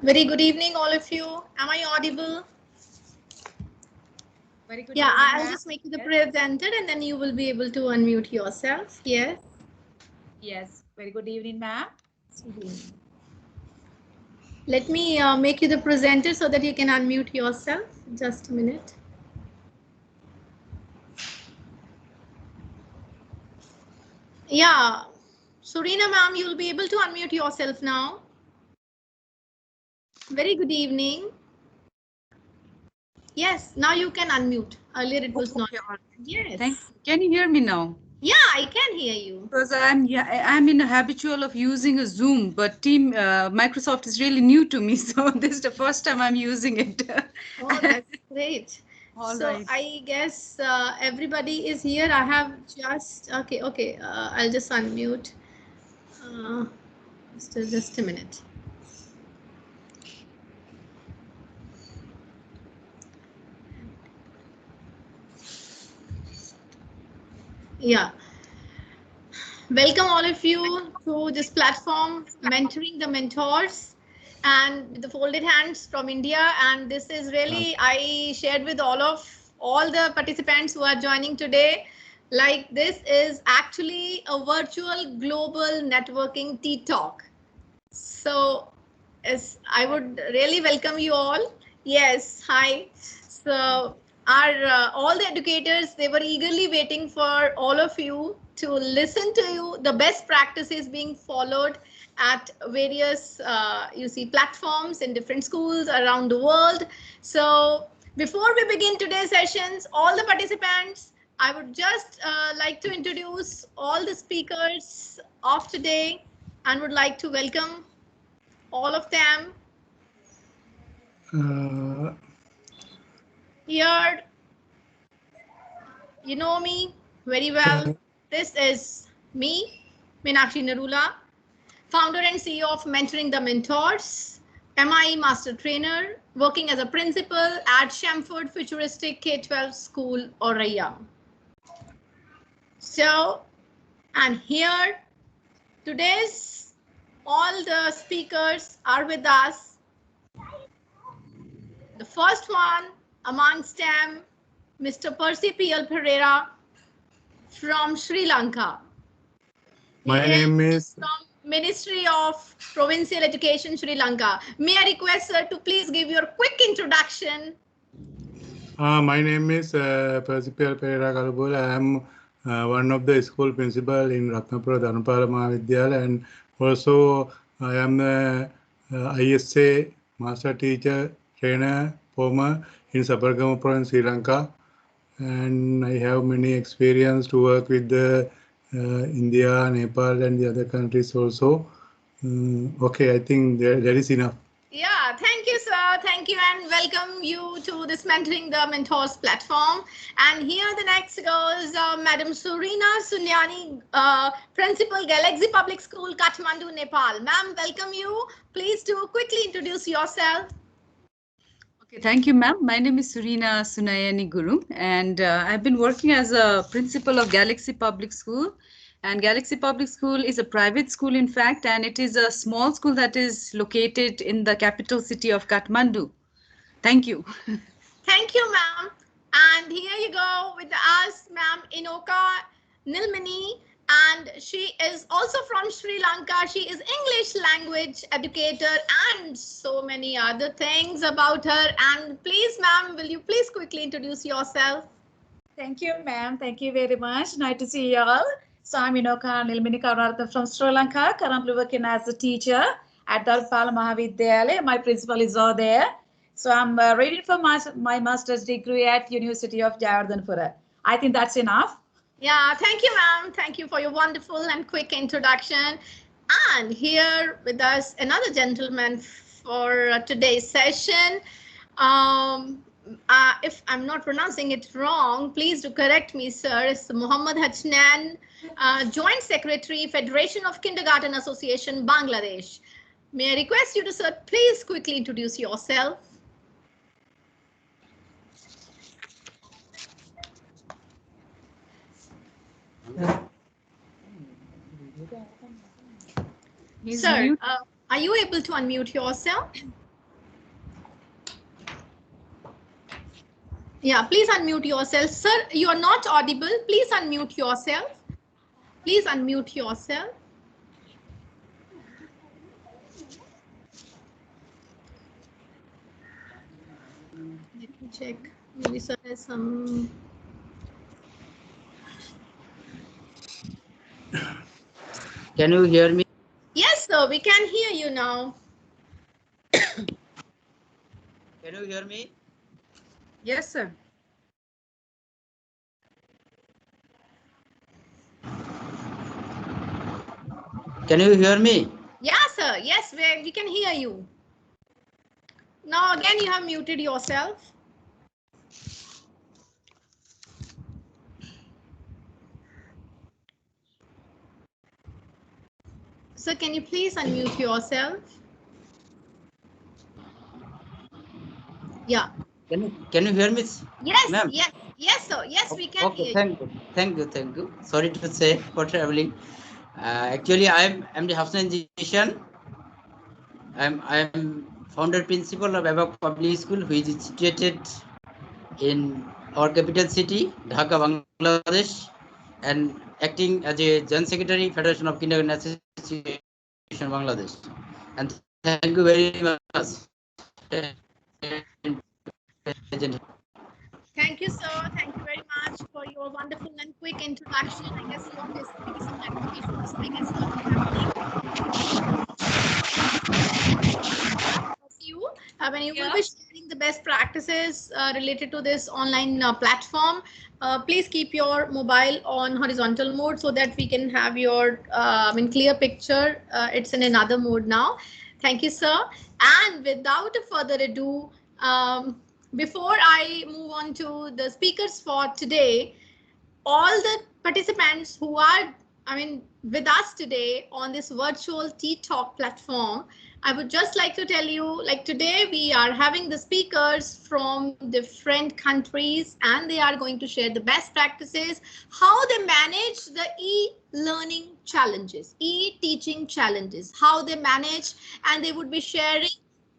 Very good evening, all of you. Am I audible? Very good Yeah, evening, I'll ma'am. just make you the Yes. presenter and then you will be able to unmute yourself. Yes. Yes. Very good evening, ma'am. Let me make you the presenter so that you can unmute yourself. Just a minute. Yeah. Surina ma'am, you'll be able to unmute yourself now. Very good evening. Yes, now you can unmute. Earlier it was not. Okay, all right. Yes. Thank you. Can you hear me now? Yeah, I can hear you. Because I'm in a habitual of using a Zoom, but Team Microsoft is really new to me, so this is the first time I'm using it. Oh, that's great. All So right. I guess everybody is here. I have just okay. I'll just unmute. Uh, just a minute. Yeah. Welcome all of you to this platform, Mentoring the Mentors, and with the folded hands from India. And this is really, I shared with all the participants who are joining today. Like this is actually a virtual global networking tea talk. So, yes, I would really welcome you all. Yes, hi. So, our all the educators, they were eagerly waiting for all of you to listen to you. The best practices being followed at various, you see, platforms in different schools around the world. So, before we begin today's sessions, all the participants, I would just like to introduce all the speakers of today and would like to welcome all of them. Here, you know me very well. This is me, Meenakshi Narula, founder and CEO of Mentoring the Mentors, MIE Master Trainer, working as a principal at Shamford Futuristic K-12 School, Oraya. So, and here, today's all the speakers are with us. The first one amongst them, Mr. Percy P.L. Pereira from Sri Lanka. My name is from Ministry of Provincial Education, Sri Lanka. May I request sir to please give your quick introduction? Percipial Pereira Kalabul. I am one of the school principal in Ratnapura Dhanapala Mahavidyalaya, and also I am the ISA master teacher trainer former in Sabargama province, Sri Lanka, and I have many experience to work with the India, Nepal, and the other countries also. Okay, I think that is enough. Yeah, thank you, sir. Thank you, and welcome you to this Mentoring the Mentors platform. And here the next goes Madam Surina Sunyani, Principal, Galaxy Public School, Kathmandu, Nepal. Ma'am, welcome you. Please do quickly introduce yourself. Okay, thank you, ma'am. My name is Surina Sunayani Guru, and I've been working as a principal of Galaxy Public School. And Galaxy Public School is a private school, in fact, and it is a small school that is located in the capital city of Kathmandu. Thank you. Thank you, ma'am. And here you go with us, ma'am, Inoka Nilmani. And she is also from Sri Lanka. She is English language educator and so many other things about her. And please, ma'am, will you please quickly introduce yourself? Thank you, ma'am. Thank you very much. Nice to see you all. So I'm Inoka Nilmini Karnataka from Sri Lanka, currently working as a teacher at Dharpal Mahavidyalaya. My principal is all there. So I'm ready for my master's degree at University of Jayawardhanapura. I think that's enough. Yeah, thank you, ma'am. Thank you for your wonderful and quick introduction. And here with us, another gentleman for today's session. If I'm not pronouncing it wrong, please do correct me, sir. It's Muhammad Hachnan, Joint Secretary, Federation of Kindergarten Association, Bangladesh. May I request you to, sir, please quickly introduce yourself? He's Sir, mute. are you able to unmute yourself? Yeah, please unmute yourself. Sir, you are not audible. Please unmute yourself. Please unmute yourself. Let me check. Maybe sir has some. Can you hear me? Yes, sir, we can hear you now. Can you hear me? Yes, sir. Can you hear me? Yeah, sir. Yes, we can hear you. Now again, you have muted yourself. Sir, can you please unmute yourself? Yeah. Can you hear me? Yes, Ma'am? yes, sir. Yes, we can Okay, hear you. thank you. Sorry to say for traveling. Actually, I'm the Hafsan Jishan. I'm founder principal of Abak Public School, which is situated in our capital city, Dhaka, Bangladesh, and acting as a General Secretary, Federation of Kindergarten Association, Bangladesh. And thank you very much. Thank you, sir. Thank you very much for your wonderful and quick introduction. I guess you are facing maybe some network issues. I guess are happening. You when you will be sharing the best practices related to this online platform, please keep your mobile on horizontal mode so that we can have your clear picture. It's in another mode now. Thank you, sir. And without further ado, before I move on to the speakers for today, all the participants who are with us today on this virtual Tea Talk platform, I would just like to tell you, like today we are having the speakers from different countries and they are going to share the best practices, how they manage the e-learning challenges, e-teaching challenges, how they manage, and they would be sharing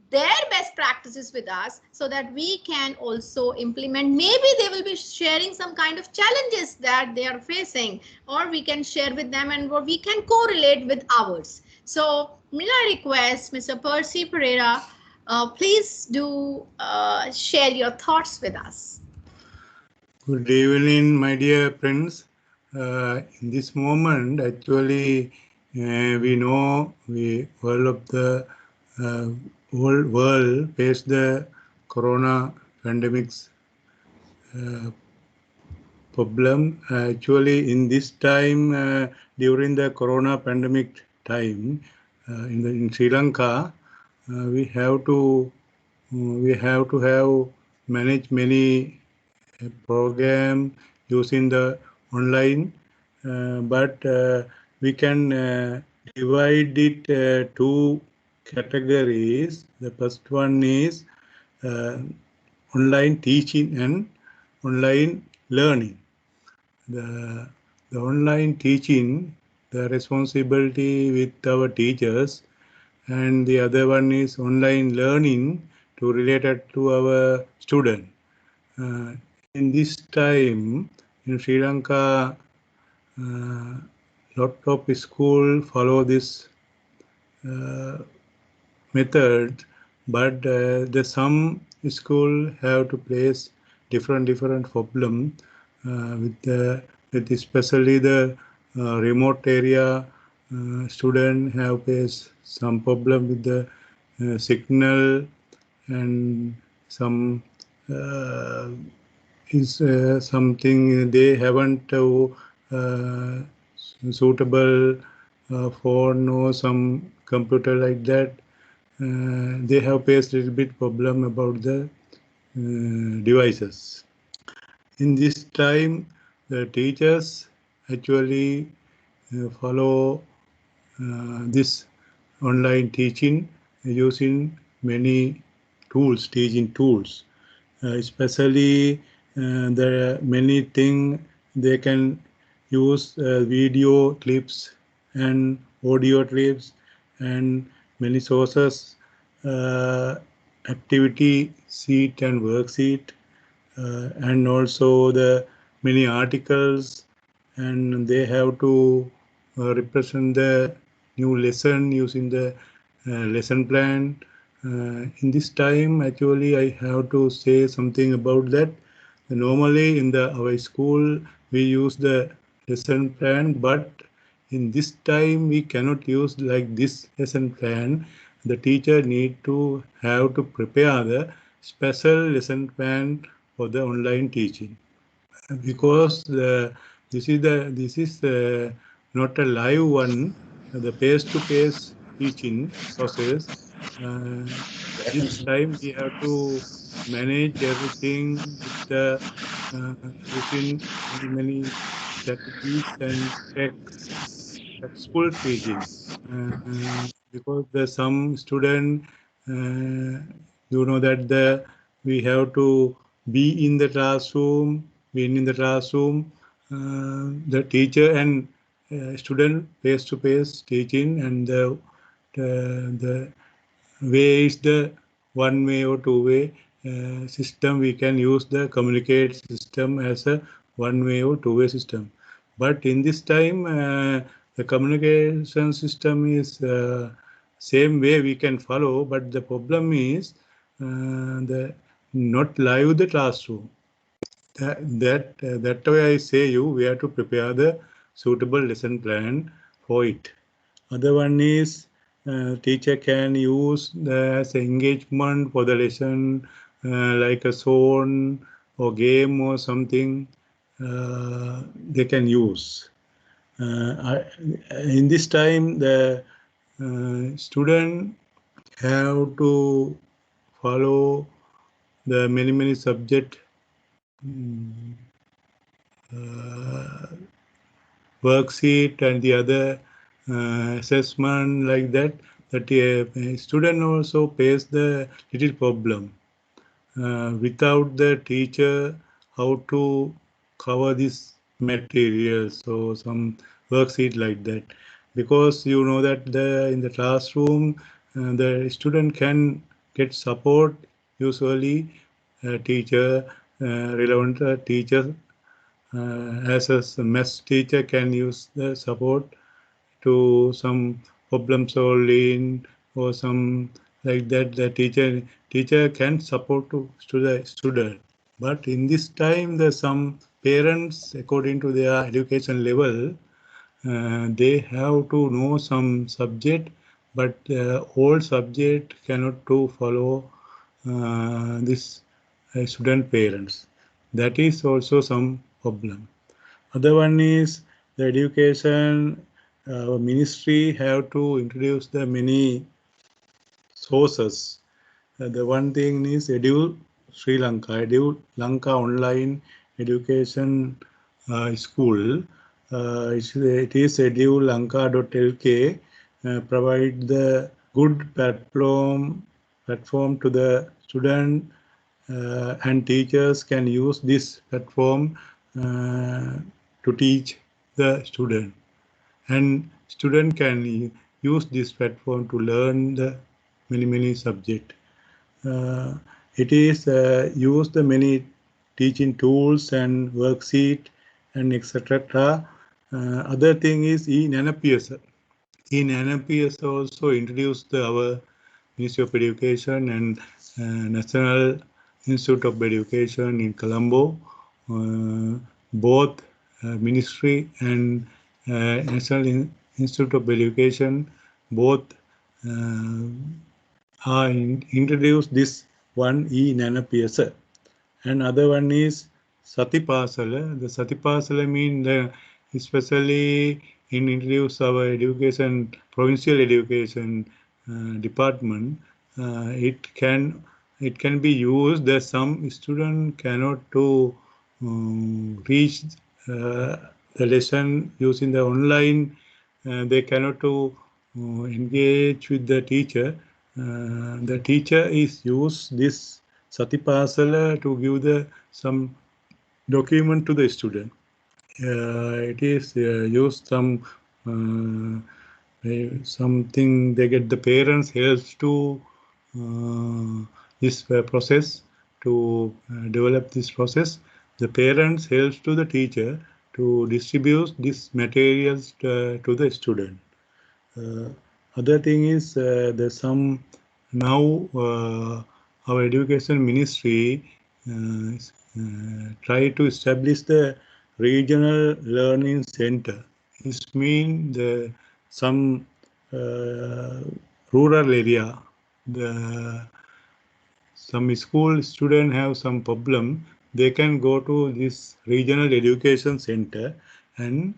their best practices with us so that we can also implement. Maybe they will be sharing some kind of challenges that they are facing, or we can share with them and we can correlate with ours. So may I request Mr. Percy Pereira, please do share your thoughts with us. Good evening, my dear friends. In this moment, actually, we know all of the whole world face the corona pandemic's problem. Actually, in this time, during the corona pandemic time, in Sri Lanka, we have to have manage many program using the online, but we can divide it two categories. The first one is online teaching and online learning. The online teaching, the responsibility with our teachers, and the other one is online learning to related to our student. In this time in Sri Lanka, lot of school follow this method, but the some school have to place different problem with especially the remote area student have faced some problem with the signal, and some is something they haven't suitable phone or some computer like that. They have faced a little bit problem about the devices. In this time, the teachers actually follow this online teaching using many tools, teaching tools. Especially there are many things they can use video clips and audio clips and many sources, activity sheet and worksheet, and also the many articles, and they have to represent the new lesson using the lesson plan. In this time, actually, I have to say something about that. Normally, in our school, we use the lesson plan, but in this time, we cannot use like this lesson plan. The teacher need to have to prepare the special lesson plan for the online teaching, because this is not a live one, the face-to-face teaching process. This time we have to manage everything with the using many strategies and textful teaching. Because the some student, you know that we have to be in the classroom, being in the classroom, the teacher and student face-to-face teaching, and the way is the one way or two way system. We can use the communicate system as a one way or two way system. But in this time, the communication system is same way we can follow, but the problem is the not live the classroom. That way I say you, we have to prepare the suitable lesson plan for it. Other one is teacher can use as engagement for the lesson, like a zone or game or something they can use. In this time, the student have to follow the many subject worksheet and the other assessment like that. That a student also face the little problem without the teacher how to cover this material. So some worksheet like that, because you know that in the classroom the student can get support usually teacher relevant teacher as a maths teacher can use the support to some problem solving or some like that. The teacher can support to the student. But in this time, the some parents, according to their education level, they have to know some subject, but all subject cannot to follow this student parents. That is also some problem. Other one is the education ministry have to introduce the many sources. The one thing is Edu Sri Lanka, Edu Lanka online education school. It is edulanka.lk provide the good platform to the student and teachers can use this platform to teach the student, and student can use this platform to learn the many subject. It is use the many teaching tools and worksheet and etc. Other thing is eNanaPS. eNanaPS also introduced our Ministry of Education and National Institute of Education in Colombo. Both Ministry and National Institute of Education both introduced this one eNanaPS. And other one is Satipasala. The Satipasala mean especially introduce our education, provincial education department. It can be used that some student cannot to reach the lesson using the online. They cannot to engage with the teacher. The teacher is use this Satipasala to give some document to the student. It is used some something they get the parents helps to this process. to develop this process. The parents helps to the teacher to distribute these materials to the student. Other thing is there's some now our education ministry try to establish the regional learning center. This means the some rural area, some school student have some problem, they can go to this regional education center and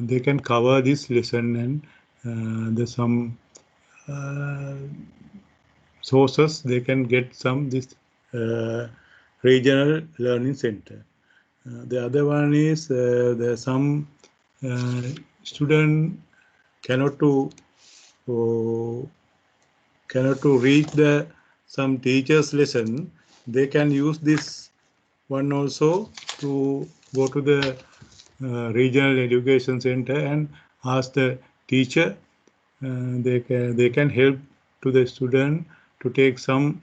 they can cover this lesson, and there's some sources they can get some this regional learning center. The other one is there some student cannot to reach the some teacher's lesson. They can use this one also to go to the regional education center and ask the teacher. They can help to the student to take some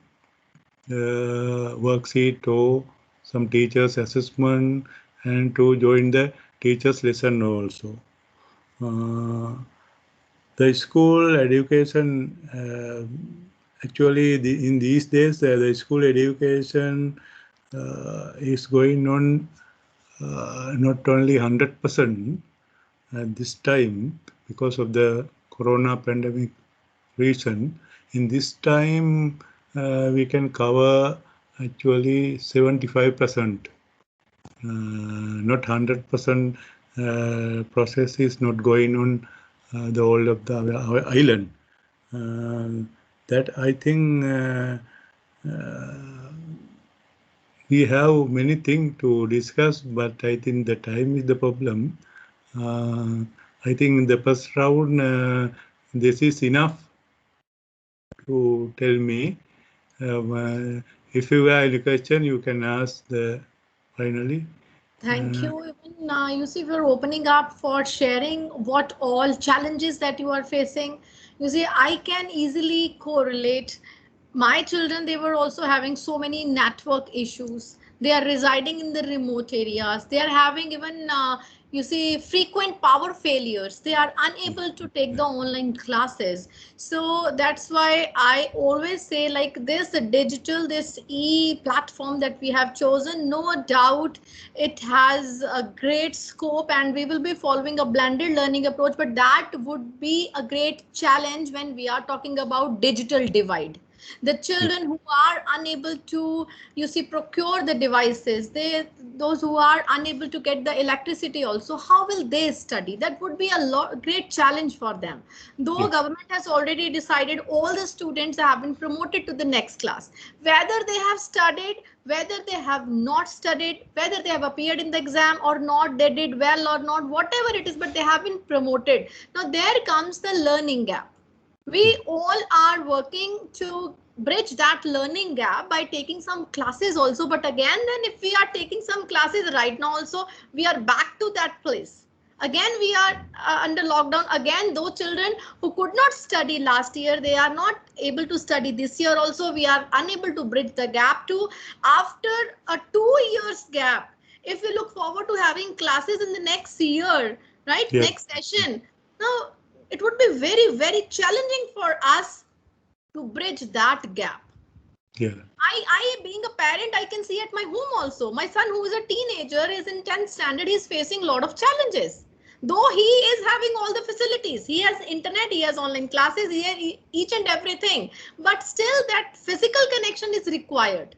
worksheet or some teacher's assessment and to join the teacher's lesson also. The school education, actually in these days, the school education is going on not only 100% at this time because of the corona pandemic reason. In this time, we can cover actually 75%. Not 100% process is not going on the whole of the island. That I think we have many things to discuss, but I think the time is the problem. I think in the first round, this is enough to tell me. If you have any question, you can ask finally. Thank you. Even you see, we're opening up for sharing what all challenges that you are facing. You see, I can easily correlate. My children, they were also having so many network issues. They are residing in the remote areas. They are having even, you see, frequent power failures. They are unable to take the online classes. So that's why I always say, like, this digital, this e-platform that we have chosen, no doubt it has a great scope and we will be following a blended learning approach, but that would be a great challenge when we are talking about digital divide. The children who are unable to, you see, procure the devices, those who are unable to get the electricity also, how will they study? That would be a great challenge for them. Though government has already decided all the students have been promoted to the next class, whether they have studied, whether they have not studied, whether they have appeared in the exam or not, they did well or not, whatever it is, but they have been promoted. Now there comes the learning gap. We all are working to bridge that learning gap by taking some classes also. But again, then if we are taking some classes right now also, we are back to that place. Again, we are under lockdown. Again, those children who could not study last year, they are not able to study this year also. We are unable to bridge the gap to after a 2 years gap. If we look forward to having classes in the next year, right? Yeah. Next session. Now, it would be very, very challenging for us to bridge that gap. Yeah. I being a parent, I can see at my home also. My son, who is a teenager, is in 10th standard. He's facing a lot of challenges. Though he is having all the facilities, he has internet, he has online classes, he has each and everything. But still, that physical connection is required.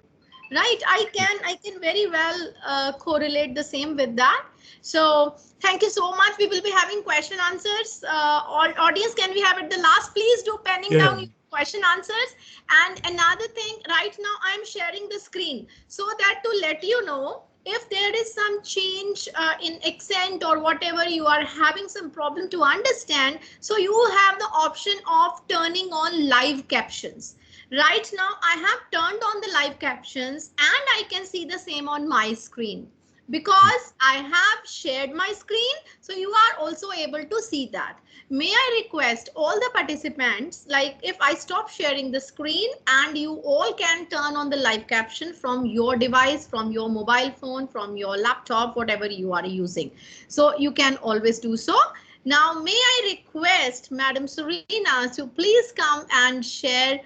Right, I can very well correlate the same with that. So thank you so much. We will be having question answers. Audience, can we have at the last? Please do penning down your question answers. And another thing, right now I'm sharing the screen so that to let you know if there is some change in accent or whatever, you are having some problem to understand. So you have the option of turning on live captions. Right now, I have turned on the live captions and I can see the same on my screen. because I have shared my screen, so you are also able to see that. May I request all the participants, like if I stop sharing the screen and you all can turn on the live caption from your device, from your mobile phone, from your laptop, whatever you are using. So you can always do so. Now, may I request Madam Serena to please come and share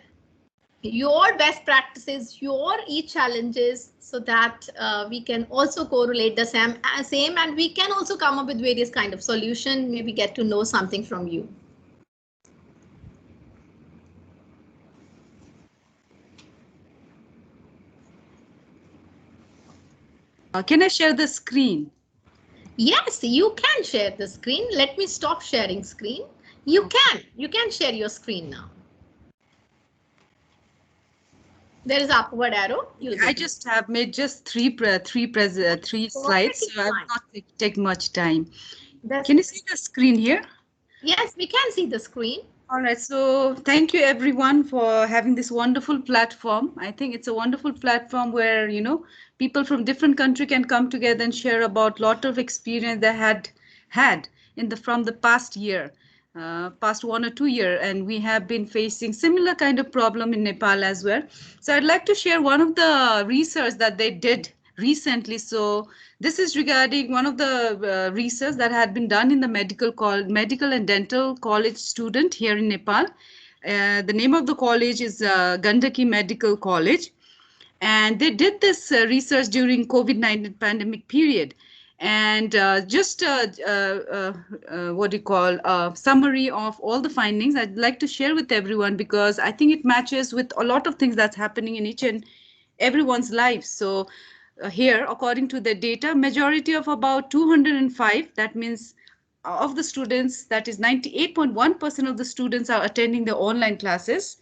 your best practices, your e-challenges, so that we can also correlate the same and we can also come up with various kind of solution, maybe get to know something from you. Can I share the screen? Yes, you can share the screen. Let me stop sharing screen. You can share your screen now. There is upward arrow. I just have made just three slides, so I will not take much time. Can you see the screen here? Yes, we can see the screen. All right, so thank you everyone for having this wonderful platform. I think it's a wonderful platform where, you know, people from different country can come together and share about lot of experience they had from the past year. Past 1 or 2 years, and we have been facing similar kind of problem in Nepal as well. So I'd like to share one of the research that they did recently. So this is regarding one of the research that had been done in the medical and dental college student here in Nepal. The name of the college is Gandaki Medical College, and they did this research during COVID-19 pandemic period. And just what do you call a summary of all the findings I'd like to share with everyone, because I think it matches with a lot of things that's happening in each and everyone's life. So here, according to the data, majority of about 205, that means of the students, that is 98.1% of the students are attending the online classes.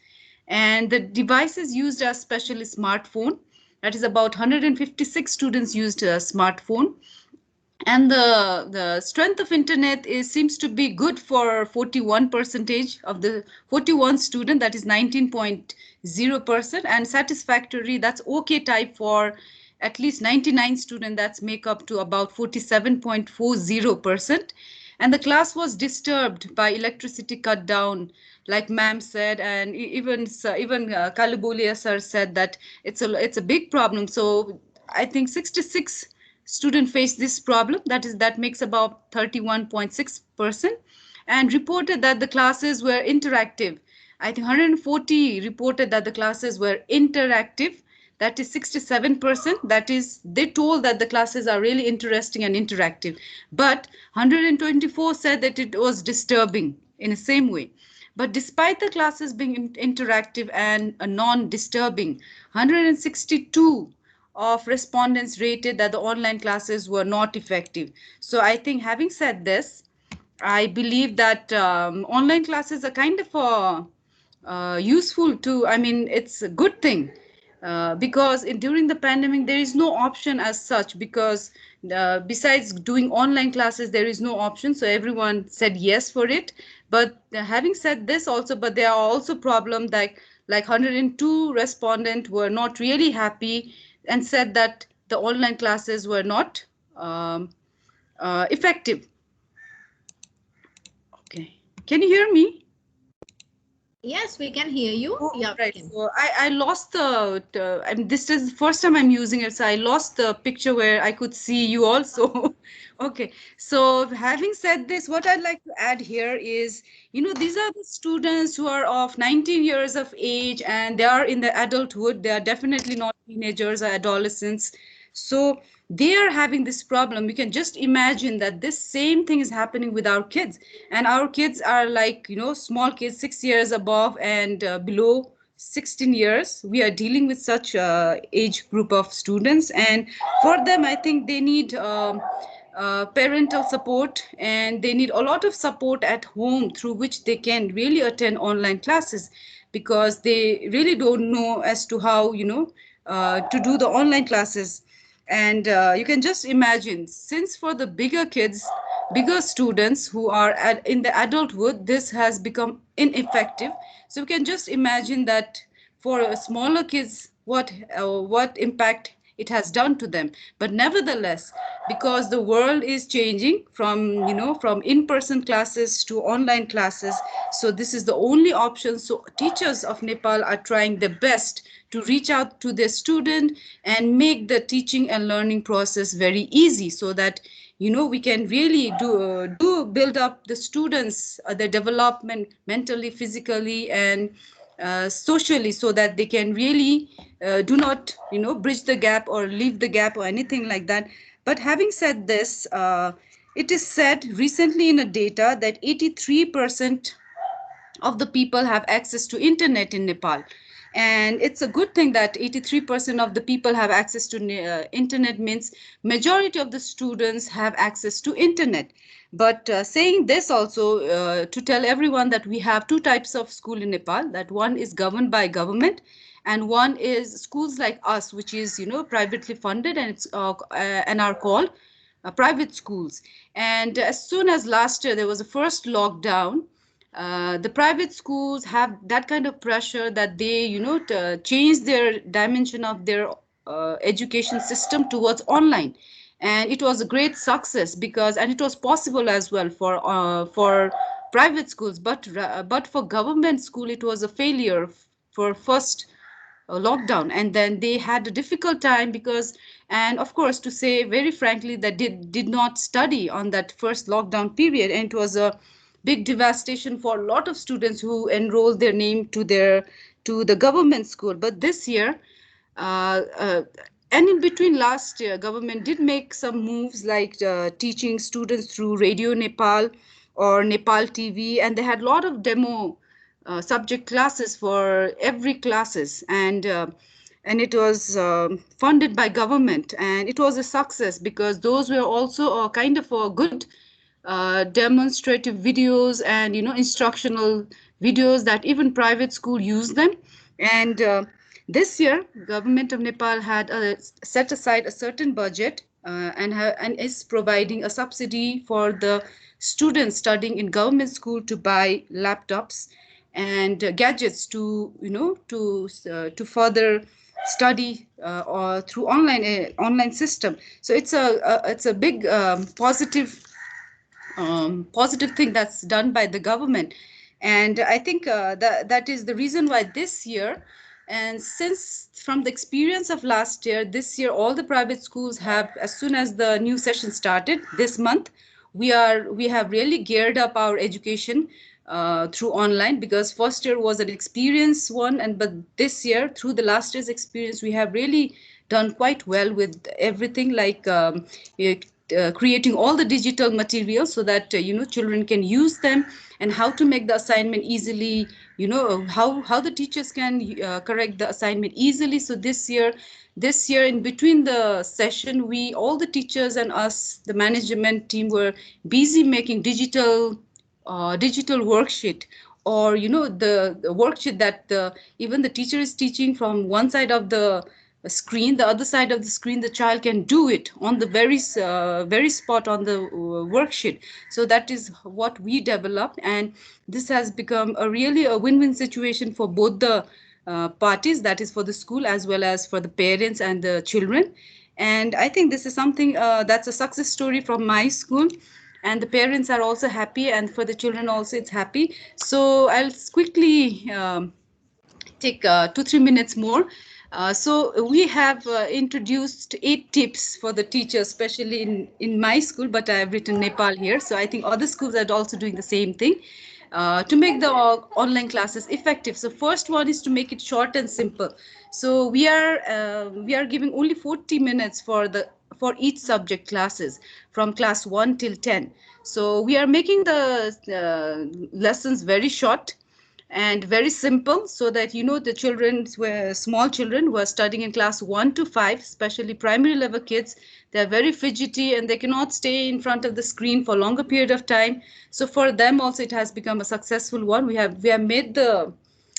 And the devices used are especially smartphone. That is about 156 students used a smartphone. And the strength of internet seems to be good for 41% of the 41 student, that is 19.0%, and satisfactory, that's okay type for at least 99 student, that's make up to about 47.40%. And the class was disturbed by electricity cut down, like ma'am said, and even Kalubolia sir said that it's a big problem. So I think 66 students face this problem, that makes about 31.6%, and reported that the classes were interactive. I think 140 reported that the classes were interactive, that is 67%. That is, they told that the classes are really interesting and interactive, but 124 said that it was disturbing in the same way. But despite the classes being interactive and non-disturbing, 162 of respondents rated that the online classes were not effective. So I think, having said this, I believe that online classes are kind of useful too. I mean, it's a good thing because during the pandemic, there is no option as such, because besides doing online classes, there is no option. So everyone said yes for it. But having said this also, but there are also problems like 102 respondents were not really happy and said that the online classes were not effective. Okay, can you hear me? Yes, we can hear you. Oh, yeah, right. So I lost and this is the first time I'm using it, so I lost the picture where I could see you also. Okay, so having said this, what I'd like to add here is, you know, these are the students who are of 19 years of age and they are in the adulthood. They are definitely not teenagers or adolescents. So they are having this problem. You can just imagine that this same thing is happening with our kids, and our kids are like, you know, small kids, 6 years above and below 16 years. We are dealing with such age group of students, and for them, I think they need parental support, and they need a lot of support at home through which they can really attend online classes, because they really don't know as to how, you know, to do the online classes. And you can just imagine, since for the bigger kids, bigger students who are in the adulthood, this has become ineffective. So you can just imagine that for smaller kids, what impact it has done to them. But nevertheless, because the world is changing from, from in-person classes to online classes, so this is the only option. So teachers of Nepal are trying their best to reach out to their student and make the teaching and learning process very easy, so that we can really do build up the students, their development mentally, physically, and socially, so that they can really do not bridge the gap or leave the gap or anything like that. But having said this, it is said recently in a data that 83% of the people have access to internet in Nepal. And it's a good thing that 83% of the people have access to internet, means majority of the students have access to internet. But saying this also, to tell everyone that we have two types of school in Nepal, that one is governed by government and one is schools like us, which is privately funded, and it's and are called private schools. And as soon as last year there was a first lockdown, the private schools have that kind of pressure that they, change their dimension of their education system towards online. And it was a great success because, and it was possible as well for private schools, but for government school, it was a failure for first lockdown. And then they had a difficult time because, and of course, to say very frankly, that did not study on that first lockdown period. And it was a big devastation for a lot of students who enrolled their name to the government school. But this year, and in between last year, government did make some moves like teaching students through Radio Nepal or Nepal TV, and they had a lot of demo subject classes for every classes, and it was funded by government, and it was a success because those were also a kind of a good demonstrative videos and instructional videos that even private school use them. And this year government of Nepal had set aside a certain budget and is providing a subsidy for the students studying in government school to buy laptops and gadgets to to further study or through online system. So it's a big positive thing that's done by the government. And I think that is the reason why this year, and since from the experience of last year, this year all the private schools have, as soon as the new session started this month, we have really geared up our education through online, because first year was an experience one, but this year, through the last year's experience, we have really done quite well with everything, like creating all the digital materials so that children can use them, and how to make the assignment easily, how the teachers can correct the assignment easily. So this year in between the session, all the teachers and us, the management team, were busy making digital worksheet, or the worksheet that even the teacher is teaching from one side of the screen, the other side of the screen the child can do it on the very spot on the worksheet. So that is what we developed, and this has become really a win-win situation for both the parties, that is for the school as well as for the parents and the children. And I think this is something that's a success story from my school, and the parents are also happy, and for the children also it's happy. So I'll quickly take 2-3 minutes more. So we have introduced 8 tips for the teachers, especially in my school, but I have written Nepal here. So I think other schools are also doing the same thing to make the online classes effective. So first one is to make it short and simple. So we are giving only 40 minutes for each subject classes from class 1 till 10. So we are making the lessons very short and very simple, so that the children, small children who are studying in class 1 to 5, especially primary level kids, they're very fidgety and they cannot stay in front of the screen for a longer period of time. So for them also it has become a successful one. We have made the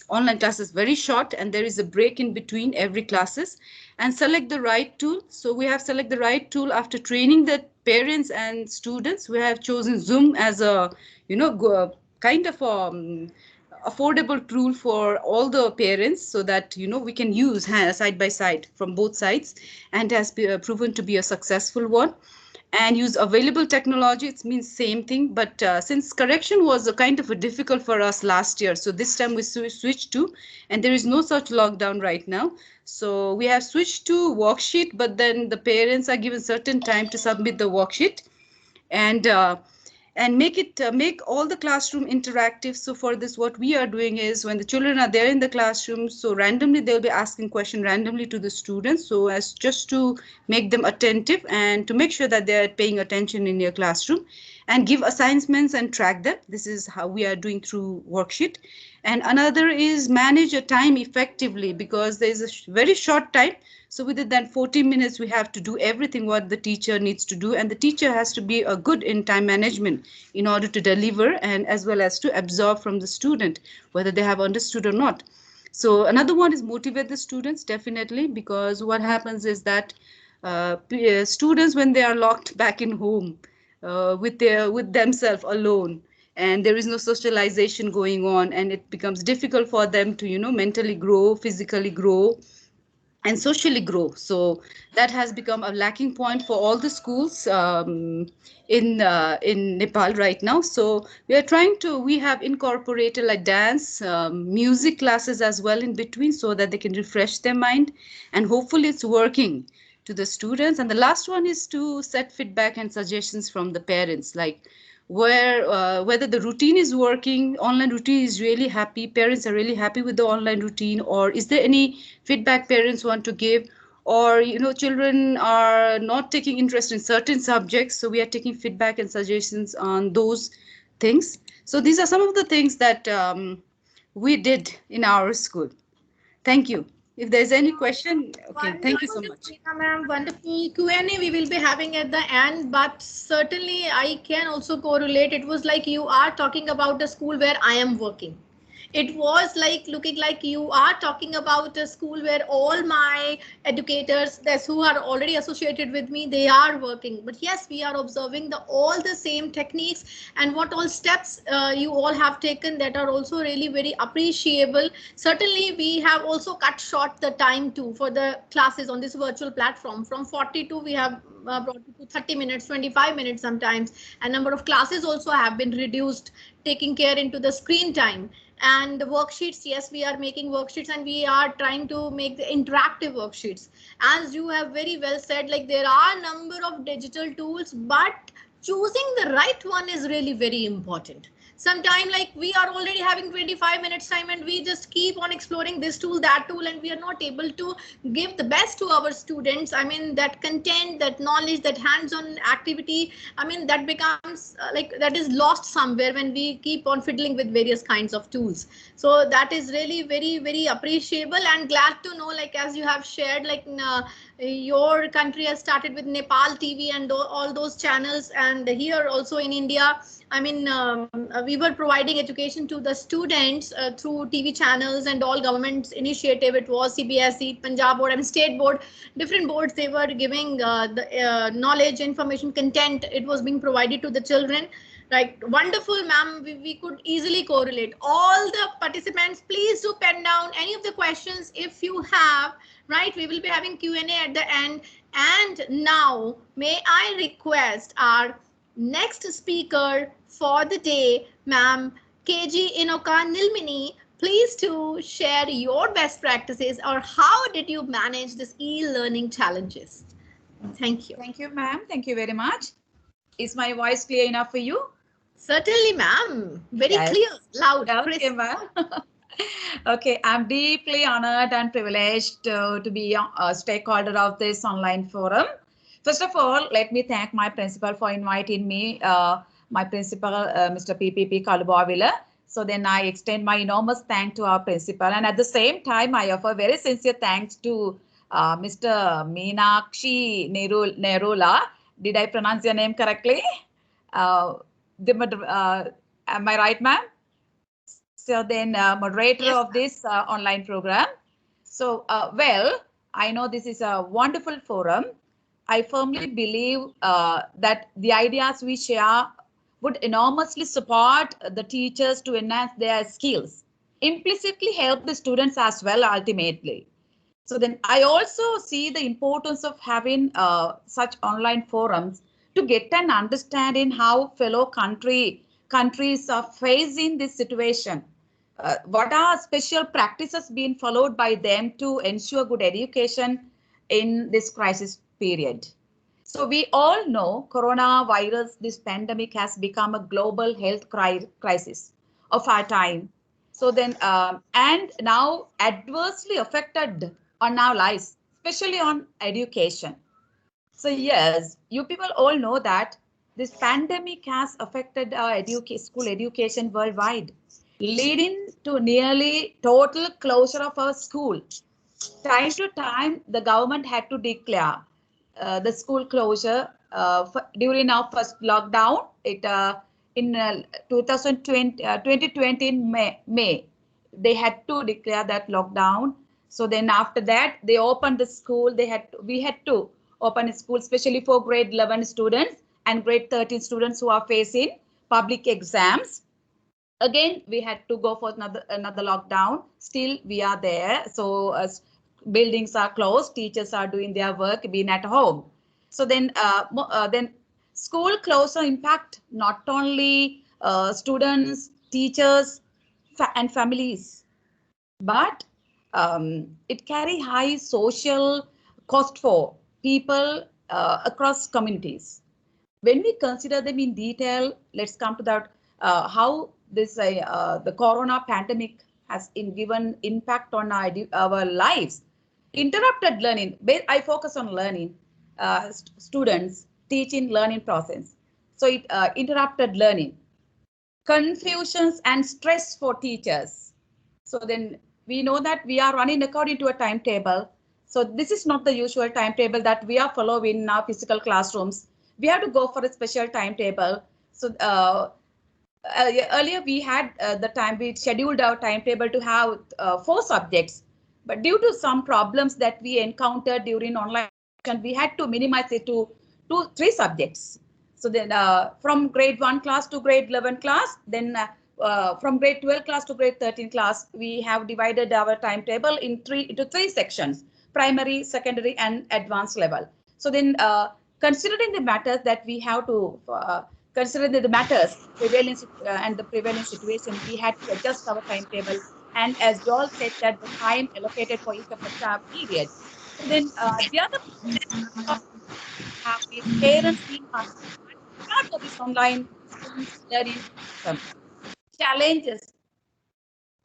online classes very short, and there is a break in between every classes. And select the right tool. So we have selected the right tool after training the parents and students. We have chosen Zoom as a kind of affordable tool for all the parents, so that we can use side by side from both sides, and has proven to be a successful one. And use available technology, it means same thing, but since correction was a kind of a difficult for us last year, so this time we switched to, and there is no such lockdown right now, so we have switched to worksheet, but then the parents are given certain time to submit the worksheet, and make all the classroom interactive. So for this, what we are doing is, when the children are there in the classroom, so randomly they'll be asking question randomly to the students, so as just to make them attentive and to make sure that they're paying attention in your classroom, and give assignments and track them. This is how we are doing through worksheet. And another is manage your time effectively, because there is a very short time. So within that 40 minutes, we have to do everything what the teacher needs to do. And the teacher has to be a good in time management in order to deliver, and as well as to absorb from the student, whether they have understood or not. So another one is motivate the students, definitely, because what happens is that students, when they are locked back in home with themselves alone, and there is no socialization going on, and it becomes difficult for them to mentally grow, physically grow, and socially grow. So that has become a lacking point for all the schools in Nepal right now. So we have incorporated like dance, music classes as well in between, so that they can refresh their mind, and hopefully it's working to the students. And the last one is to set feedback and suggestions from the parents, like whether the routine is working, online routine is really happy, parents are really happy with the online routine, or is there any feedback parents want to give, or children are not taking interest in certain subjects, so we are taking feedback and suggestions on those things. So these are some of the things that we did in our school. Thank you. If there's any question, okay, thank you so much. Ma'am, wonderful Q&A we will be having at the end, but certainly I can also correlate. It was like you are talking about the school where I am working. It was like looking like you are talking about a school where all my educators, that's who are already associated with me, they are working. But yes, we are observing all the same techniques, and what all steps you all have taken, that are also really very appreciable. Certainly, we have also cut short the time too for the classes on this virtual platform. From 42, we have brought it to 30 minutes, 25 minutes sometimes, and number of classes also have been reduced, taking care into the screen time. And the worksheets, yes, we are making worksheets, and we are trying to make the interactive worksheets. As you have very well said, like there are a number of digital tools, but choosing the right one is really very important. Sometime like we are already having 25 minutes time, and we just keep on exploring this tool, that tool, and we are not able to give the best to our students. I mean, that content, that knowledge, that hands-on activity, I mean, that becomes like that is lost somewhere when we keep on fiddling with various kinds of tools. So that is really very, very appreciable, and glad to know, like as you have shared, like your country has started with Nepal TV and all those channels, and here also in India, I mean, we were providing education to the students through TV channels and all government's initiative. It was CBSE, Punjab board, and state board, different boards. They were giving the knowledge, information, content. It was being provided to the children. Right, wonderful, ma'am. We could easily correlate. All the participants, please do pen down any of the questions if you have. Right, we will be having Q&A at the end. And now, may I request our next speaker for the day, ma'am, KG Inoka Nilmini, please to share your best practices, or how did you manage this e-learning challenges? Thank you. Thank you, ma'am. Thank you very much. Is my voice clear enough for you? Certainly, ma'am. Very Yes. clear, loud, Okay, crisp. ma'am. Okay, I'm deeply honored and privileged to be a stakeholder of this online forum. First of all, let me thank my principal for inviting me, my principal, Mr. PPP Kalubawila. So then I extend my enormous thanks to our principal. And at the same time, I offer very sincere thanks to Mr. Meenakshi Nerula. Did I pronounce your name correctly? Am I right, ma'am? So then moderator Yes, of this online program. So, well, I know this is a wonderful forum. I firmly believe that the ideas we share would enormously support the teachers to enhance their skills implicitly help the students as well ultimately. So then I also see the importance of having such online forums to get an understanding how fellow countries are facing this situation. What are special practices being followed by them to ensure good education in this crisis period? So we all know coronavirus, this pandemic has become a global health crisis of our time. So then, and now adversely affected on our lives, especially on education. So yes, you people all know that this pandemic has affected our school education worldwide, leading to nearly total closure of our school. Time to time, the government had to declare the school closure during our first lockdown. It in 2020 in May, they had to declare that lockdown. So then after that, they opened the school. We had to open a school, especially for grade 11 students and grade 13 students who are facing public exams. Again, we had to go for another lockdown. Still, we are there. So buildings are closed, teachers are doing their work, being at home. So then school closure impact not only students, teachers, and families, but it carry high social cost for people across communities. When we consider them in detail, let's come to that how this the corona pandemic has given impact on our lives. Interrupted learning. I focus on learning, students, teaching, learning process. So it interrupted learning, confusions and stress for teachers. So then we know that we are running according to a timetable. So this is not the usual timetable that we are following in our physical classrooms. We have to go for a special timetable. So earlier we had we scheduled our timetable to have 4 subjects, but due to some problems that we encountered during online, we had to minimize it to 3 subjects. So then from grade 1 class to grade 11 class, then from grade 12 class to grade 13 class, we have divided our timetable into three sections: primary, secondary, and advanced level. So then considering the matters that we have to consider the matters prevalence and the prevailing situation, we had to adjust our timetable. And as Joel said, that the time allocated for each of the period. So then the other have is parents being asked for this online learning system. Challenges,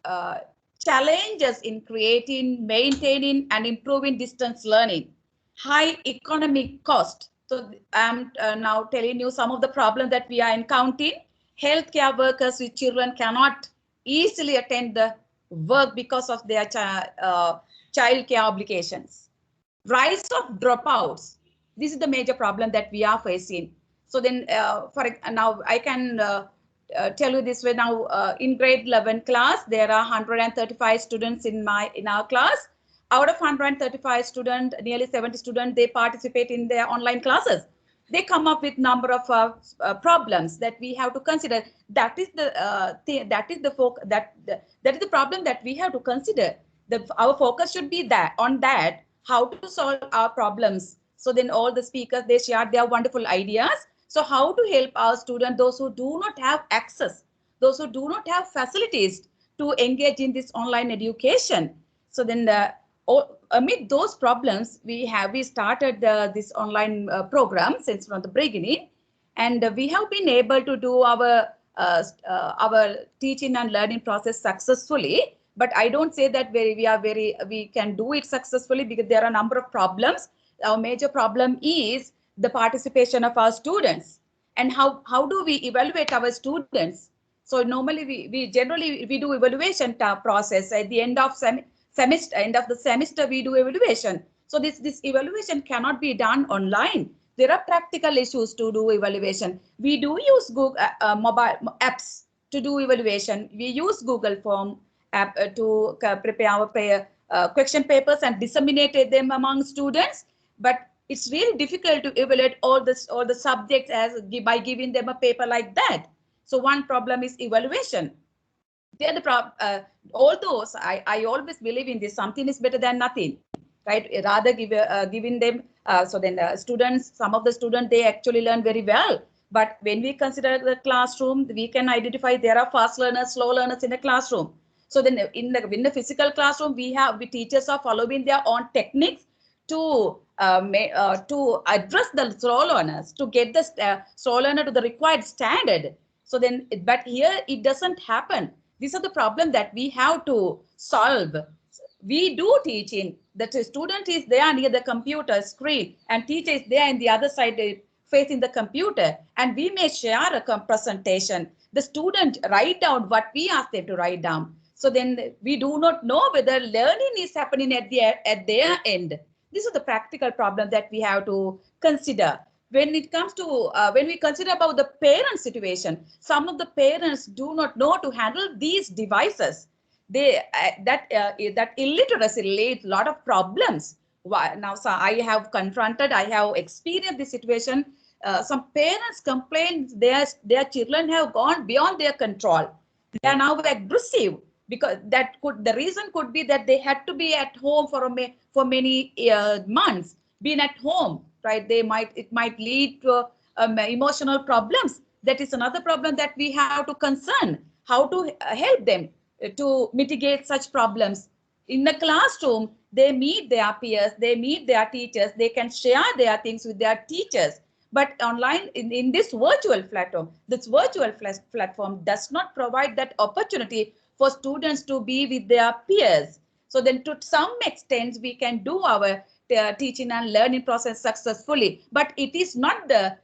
uh, challenges in creating, maintaining, and improving distance learning. High economic cost. So I'm now telling you some of the problems that we are encountering. Healthcare workers with children cannot easily attend the work because of their child care obligations. Rise of dropouts. This is the major problem that we are facing. So then now I can tell you this way. Now in grade 11 class, there are 135 students in our class. Out of 135 students, nearly 70 students, they participate in their online classes. They come up with number of problems that we have to consider. That is the problem that we have to consider. Our focus should be on that, how to solve our problems. So then all the speakers, they share their wonderful ideas. So how to help our students, those who do not have access, those who do not have facilities to engage in this online education. So then amid those problems, we started this online program since from the beginning, and we have been able to do our teaching and learning process successfully. But I don't say that we can do it successfully, because there are a number of problems. Our major problem is the participation of our students, and how do we evaluate our students. So normally we generally do evaluation process at the end of end of the semester. We do evaluation. So this evaluation cannot be done online. There are practical issues to do evaluation. We do use Google mobile apps to do evaluation. We use Google Form app to prepare our question papers and disseminate them among students. But it's really difficult to evaluate all the subjects by giving them a paper like that. So one problem is evaluation. They're the although I always believe in this, something is better than nothing, right? Rather giving them, so then students, some of the students, they actually learn very well. But when we consider the classroom, we can identify there are fast learners, slow learners in the classroom. So then in the physical classroom, we teachers are following their own techniques to address the slow learners, to get the slow learner to the required standard. So then, but here it doesn't happen. These are the problem that we have to solve. We do teaching that the student is there near the computer screen and teacher is there in the other side facing the computer, and we may share a presentation. The student write down what we ask them to write down. So then we do not know whether learning is happening at their end. This is the practical problem that we have to consider. When it comes to when we consider about the parent situation, some of the parents do not know to handle these devices. They that illiteracy leads a lot of problems. Now, so I have experienced this situation. Some parents complain their children have gone beyond their control. They are now aggressive, because the reason could be that they had to be at home for many months, being at home, right? It might lead to emotional problems. That is another problem that we have to concern, how to help them to mitigate such problems. In the classroom, they meet their peers, they meet their teachers, they can share their things with their teachers. But online, in this virtual platform does not provide that opportunity for students to be with their peers. So then to some extent, we can do our teaching and learning process successfully, but it is not the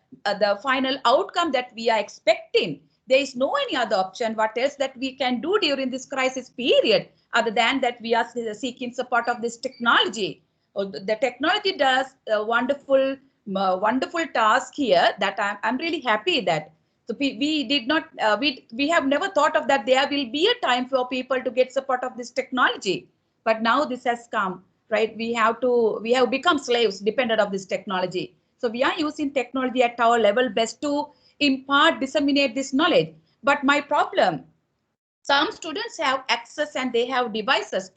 final outcome that we are expecting. There is no any other option. What else that we can do during this crisis period other than that we are seeking support of this technology? The technology does a wonderful task here that I'm really happy that. So we did not, we have never thought of that there will be a time for people to get support of this technology. But now this has come, right? We have become slaves, dependent of this technology. So we are using technology at our level best to impart, disseminate this knowledge. But my problem, some students have access and they have devices.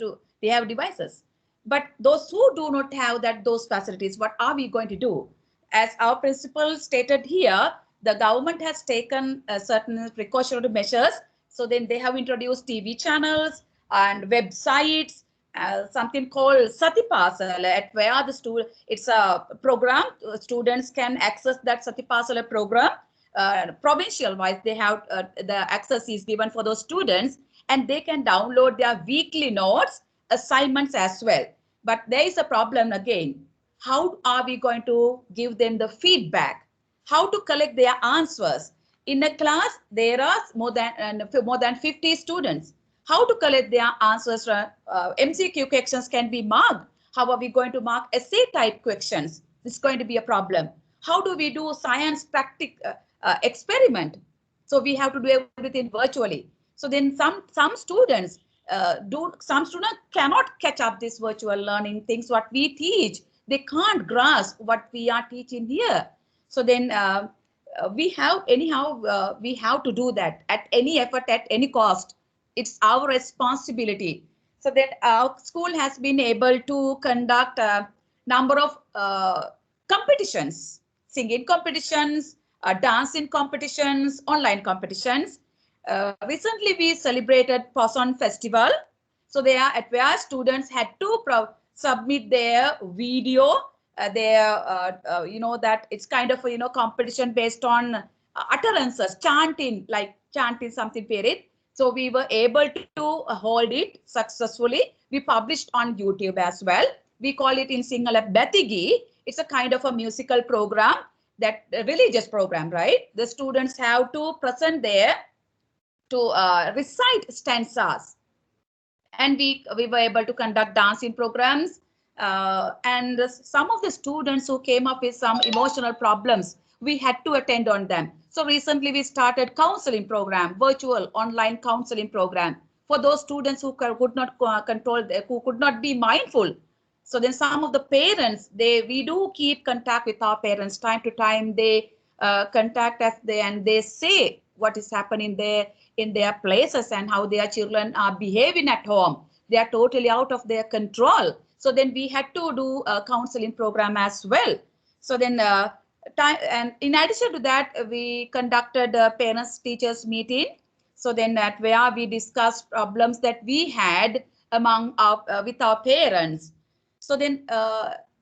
But those who do not have those facilities, what are we going to do? As our principal stated here, the government has taken certain precautionary measures. So then they have introduced TV channels and websites, something called Satipasala, at where it's a program, students can access that Satipasala program. Provincial wise, they have the access is given for those students, and they can download their weekly notes, assignments as well. But there is a problem again. How are we going to give them the feedback? How to collect their answers? In a class, there are more than 50 students. How to collect their answers? MCQ questions can be marked. How are we going to mark essay type questions? This is going to be a problem. How do we do science experiment? So we have to do everything virtually. So then some students cannot catch up this virtual learning things what we teach. They can't grasp what we are teaching here. So then we have to do that at any effort, at any cost. It's our responsibility. So that our school has been able to conduct a number of competitions, singing competitions, dancing competitions, online competitions. Recently, we celebrated Poson Festival. So they are at where students had to submit their video. That it's kind of a competition based on utterances, chanting something period. So we were able to hold it successfully. We published on YouTube as well. We call it in Sinhala Batigi. It's a kind of a musical program, that religious program, right? The students have to present there to recite stanzas. And we were able to conduct dancing programs. And some of the students who came up with some emotional problems, we had to attend on them. So recently we started counseling program, virtual online counseling program for those students who could not who could not be mindful. So then some of the parents, we do keep contact with our parents time to time. They contact us and they say what is happening there in their places and how their children are behaving at home. They are totally out of their control. So then we had to do a counseling program as well. So then and in addition to that, we conducted a parents teachers meeting. So then at where we discussed problems that we had among our with our parents. So then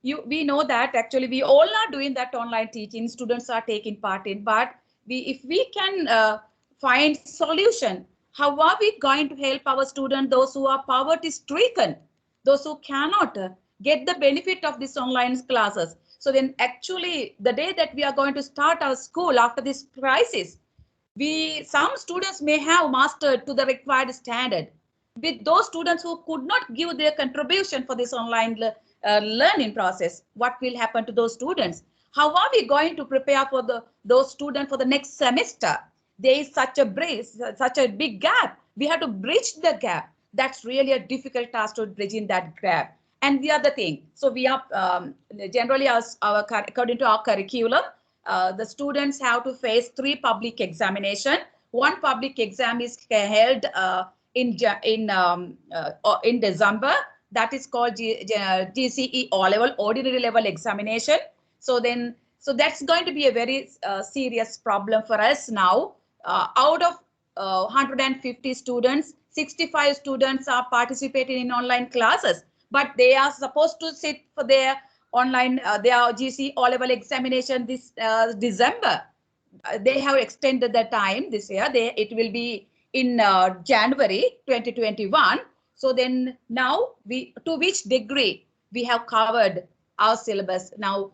we know that actually we all are doing that online teaching, students are taking part in, but if we can find solution, how are we going to help our students, those who are poverty stricken, those who cannot get the benefit of this online classes? So then actually the day that we are going to start our school after this crisis, some students may have mastered to the required standard. With those students who could not give their contribution for this online learning process, what will happen to those students? How are we going to prepare for those students for the next semester? There is such a big gap. We have to bridge the gap. That's really a difficult task to bridge in that gap. And the other thing, so we are generally according to our curriculum, the students have to face 3 public examination. One public exam is held in December. That is called GCE O-level, ordinary level examination. So that's going to be a very serious problem for us now. Out of 150 students, 65 students are participating in online classes, but they are supposed to sit for their online, their GCE O-level examination this December. They have extended the time this year. It will be in January 2021. So then now to which degree we have covered our syllabus. Now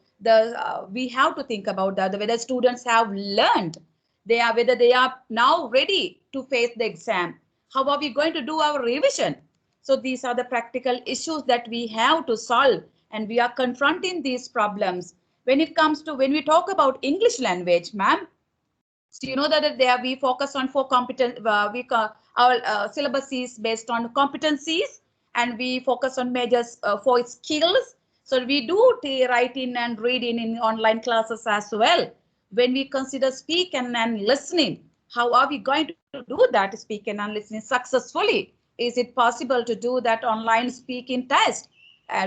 we have to think about that, whether students have learned, whether they are now ready to face the exam. How are we going to do our revision? So these are the practical issues that we have to solve, and we are confronting these problems. When we talk about English language, ma'am, so you know that there we focus on 4 competence. Our syllabus is based on competencies, and we focus on measures for skills. So we do writing and reading in online classes as well. When we consider speaking and listening, how are we going to do that speaking and listening successfully? Is it possible to do that online speaking test?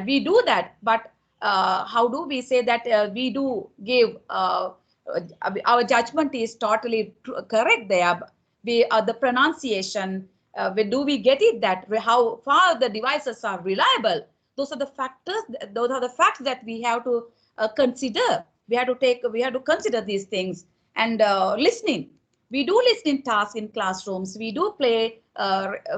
We do that, but how do we say that we do give our judgment is totally correct there? The pronunciation, do we get it, that how far the devices are reliable? Those are the factors, those are the facts that we have to consider. We have to consider these things. And listening, we do listening tasks in classrooms, we do play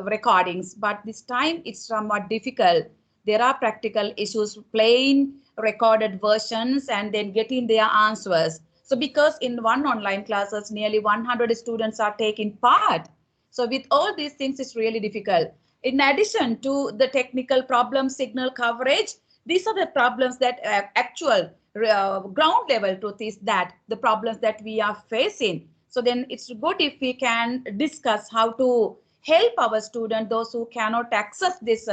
recordings, but this time it's somewhat difficult. There are practical issues playing recorded versions and then getting their answers. So because in one online classes, nearly 100 students are taking part. So with all these things, it's really difficult. In addition to the technical problem, signal coverage, these are the problems that actual ground level truth is that the problems that we are facing. So then it's good if we can discuss how to help our students, those who cannot access this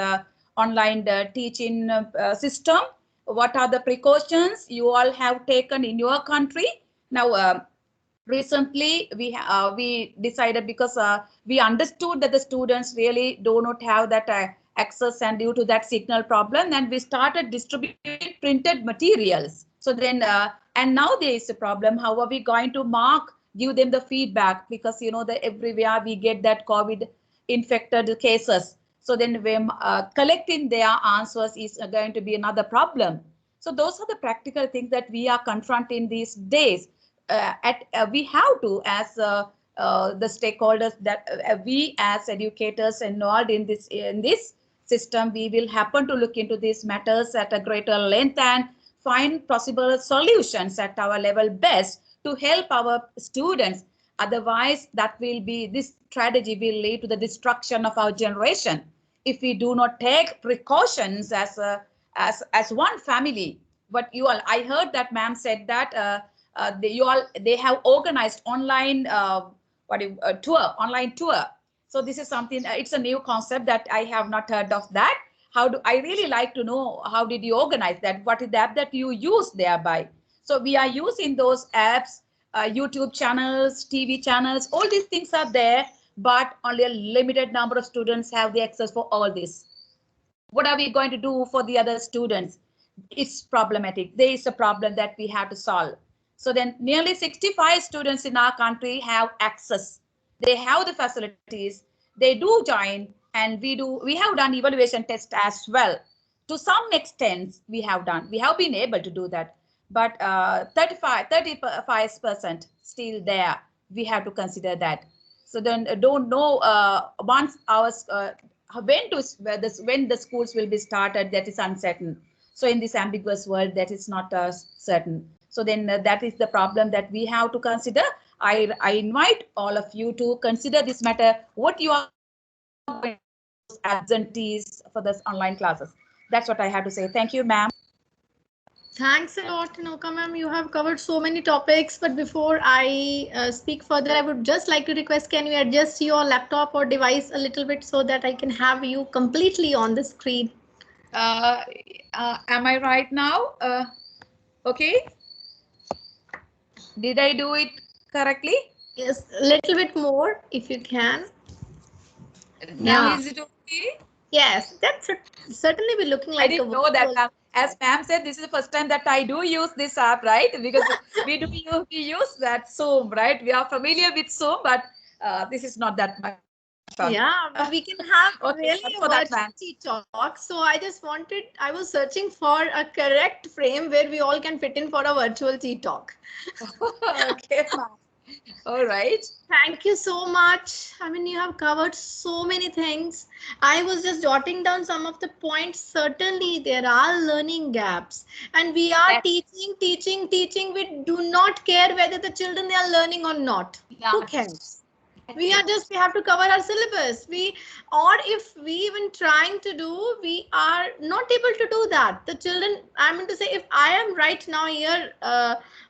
online teaching system. What are the precautions you all have taken in your country? Now, recently we decided, because we understood that the students really do not have that access, and due to that signal problem, and we started distributing printed materials. So then, and now there is a problem. How are we going to give them the feedback? Because you know that everywhere we get that COVID infected cases. So then when collecting their answers is going to be another problem. So those are the practical things that we are confronting these days. We have to, as the stakeholders, that we as educators involved in this system, we will happen to look into these matters at a greater length and find possible solutions at our level best to help our students. Otherwise, this strategy will lead to the destruction of our generation if we do not take precautions as one family. But I heard that ma'am said that they have organized online online tour. So this is something, it's a new concept that I have not heard of that. I really like to know, how did you organize that? What is the app that you use thereby? So we are using those apps YouTube channels, TV channels, all these things are there, but only a limited number of students have the access for all this. What are we going to do for the other students? It's problematic. There is a problem that we have to solve. So then nearly 65 students in our country have access. They have the facilities. They do join, and we have done evaluation tests as well. To some extent, we have been able to do that. But 35% still there. We have to consider that. So then don't know once ours when the schools will be started, that is uncertain. So in this ambiguous world, that is not certain. So then that is the problem that we have to consider. I invite all of you to consider this matter, what you are going to absentees for this online classes. That's what I have to say. Thank you, ma'am. Thanks a lot, Noka ma'am. You have covered so many topics, but before I speak further, I would just like to request, can you adjust your laptop or device a little bit so that I can have you completely on the screen? Am I right now? Okay. Did I do it correctly? Yes, a little bit more if you can. Now Yeah. is it okay? Yes, that should certainly be looking like I didn't know that, ma'am. As ma'am said, this is the first time that I do use this app, right? Because we use that Zoom, right? We are familiar with Zoom, but this is not that much. Yeah, but we can have Okay, really for a that, virtual talk. So I was searching for a correct frame where we all can fit in for a virtual tea talk. Okay, ma'am. All right. Thank you so much. I mean, you have covered so many things. I was just jotting down some of the points. Certainly, there are learning gaps, and we are teaching. We do not care whether the children they are learning or not. Who cares? We have to cover our syllabus. Or if we even trying to do, we are not able to do that. The children, I mean to say, if I am right now here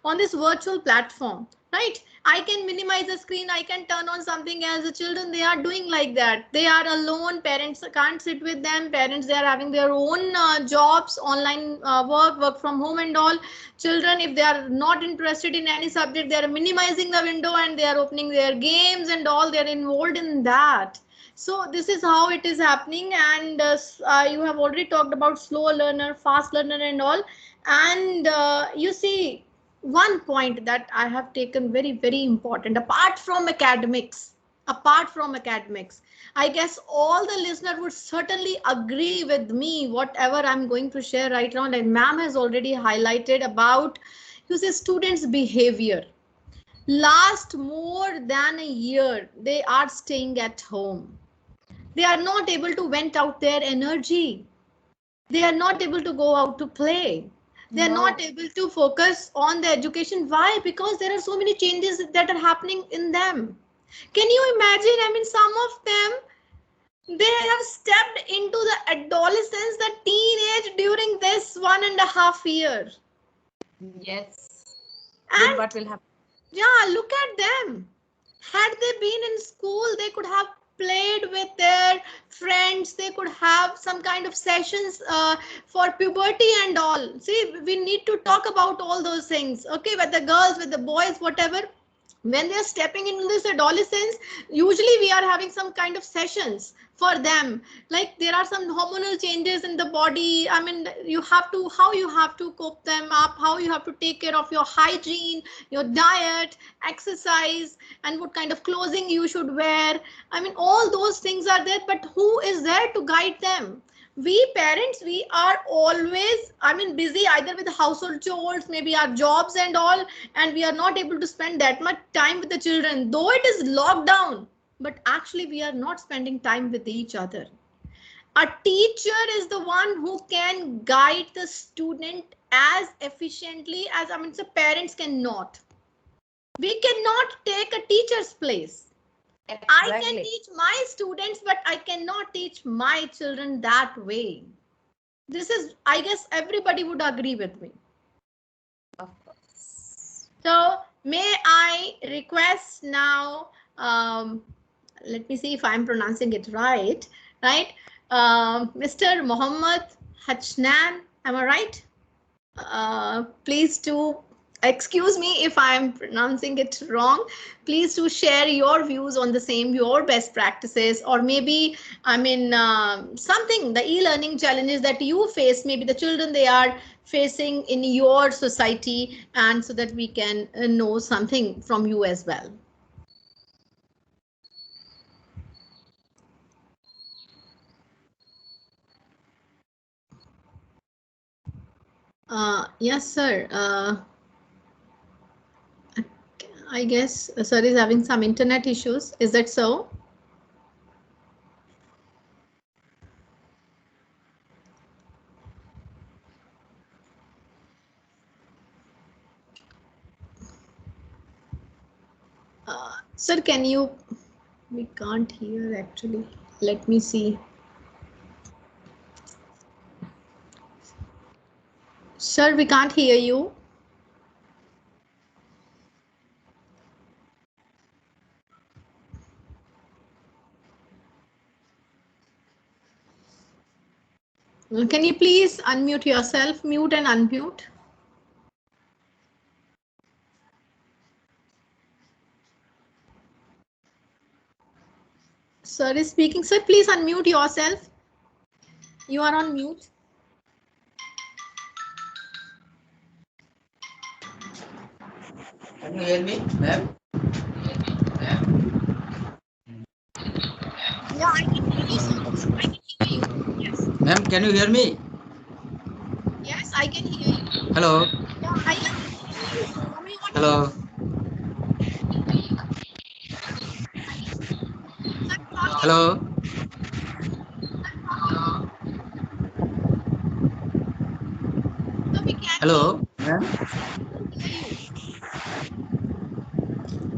on this virtual platform, right, I can minimize the screen, I can turn on something else. The children, they are doing like that. They are alone, parents can't sit with them, parents, they are having their own jobs, online work from home and all. Children, if they are not interested in any subject, they are minimizing the window and they are opening their games and all, they are involved in that. So this is how it is happening. And you have already talked about slow learner, fast learner and all. And you see, one point that I have taken very, very important, apart from academics, I guess all the listeners would certainly agree with me, whatever I'm going to share right now, like ma'am has already highlighted about, you see, students' behavior. Last more than a year, they are staying at home. They are not able to vent out their energy. They are not able to go out to play. They are not able to focus on the education. Why? Because there are so many changes that are happening in them. Can you imagine? I mean, some of them, they have stepped into the adolescence, the teenage during this 1.5 years. Yes. And then what will happen? Yeah, look at them. Had they been in school, they could have played with their friends. They could have some kind of sessions for puberty and all. See, we need to talk about all those things. Okay, with the girls, with the boys, whatever. When they are stepping into this adolescence, usually we are having some kind of sessions for them. Like there are some hormonal changes in the body. I mean, how you have to cope them up, how you have to take care of your hygiene, your diet, exercise, and what kind of clothing you should wear. I mean, all those things are there, but who is there to guide them? We parents, we are always, I mean, busy either with household chores, maybe our jobs and all, and we are not able to spend that much time with the children, though it is locked down, but actually we are not spending time with each other. A teacher is the one who can guide the student as efficiently as, I mean, so parents cannot. We cannot take a teacher's place. Exactly. I can teach my students, but I cannot teach my children that way. This is, I guess everybody would agree with me. Of course. So may I request now, let me see if I'm pronouncing it right, Mr. Mohammed Hachnan, am I right? Please to excuse me if I'm pronouncing it wrong. Please do share your views on the same, your best practices, or maybe, I mean, something, the e-learning challenges that you face, maybe the children they are facing in your society, and so that we can know something from you as well. Yes, sir. I guess sir is having some internet issues. Is that so? Sir, can you? We can't hear actually. Let me see. Sir, we can't hear you. Can you please unmute yourself? Mute and unmute. Sir is speaking. Sir, please unmute yourself. You are on mute. Can you hear me, ma'am? Yeah, I can hear you, sir. I can hear you. Yes. Ma'am, can you hear me? Yes, I can hear you. Hello. Yeah, I am hearing you, sir. Am I audible? Hello. Sir, not Hello. so we can Hello. Ma'am. hear you.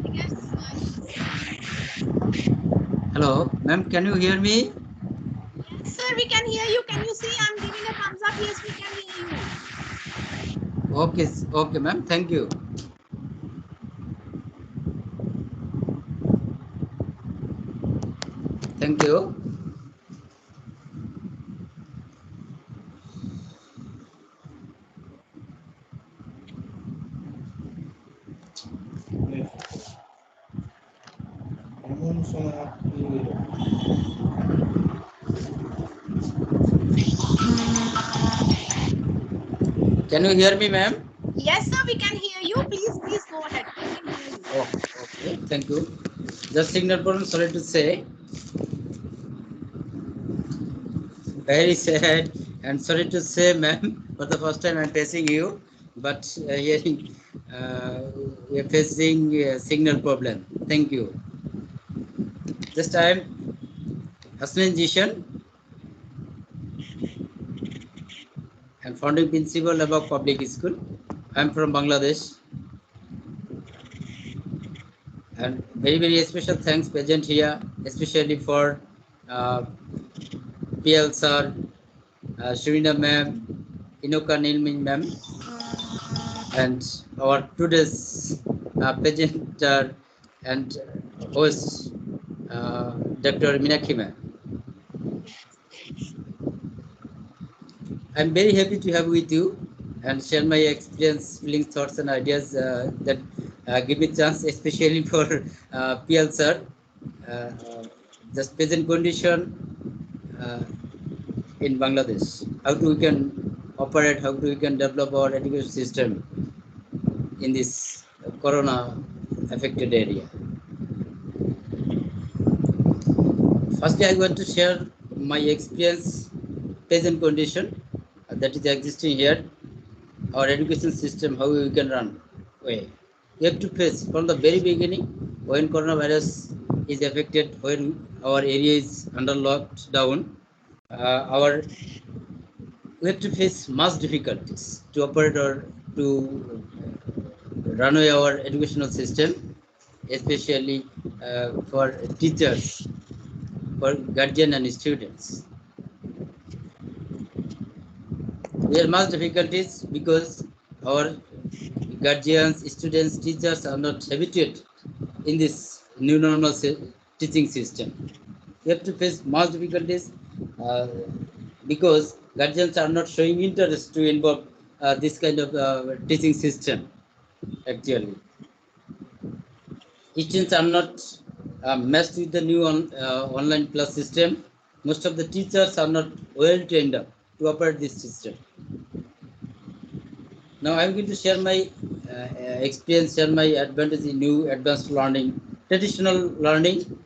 I guess, Hello. Ma'am, can you hear me? yes, sir, we can hear you. Can you see? I'm giving a thumbs up. Yes, we can hear you. Okay. Okay, ma'am. Thank you. Thank you. Can you hear me, ma'am? Yes, sir, we can hear you. Please go ahead. We can hear you. Oh, okay. Thank you. Just signal problem, sorry to say. Very sad and sorry to say, ma'am, for the first time I'm facing you, but hearing we're facing a signal problem. Thank you. Just I'm Hasnan Jishan and founding principal of public school. I'm from Bangladesh. And very special thanks present here, especially for PL sir, Sharina ma'am, Inoka Nilmin ma'am, and our today's presenter and host, Dr. Minakhi ma'am. I'm very happy to have with you and share my experience, feelings, thoughts, and ideas that give me chance, especially for PL sir. Just present condition in Bangladesh. How do we can operate? How do we can develop our education system in this corona affected area? Firstly, I want to share my experience, present condition that is existing here. Our education system, how we can run. Way we have to face from the very beginning when coronavirus is affected, when our area is under lockdown. We have to face much difficulties to operate or to run away our educational system, especially for teachers, for guardian and students. We have much difficulties because our guardians, students, teachers are not habituated in this new normal teaching system. We have to face much difficulties because guardians are not showing interest to involve this kind of teaching system. actually. Students are not matched with the new online class system. Most of the teachers are not well trained up to operate this system. Now I'm going to share my experience, share my advantage in new advanced learning. Traditional learning,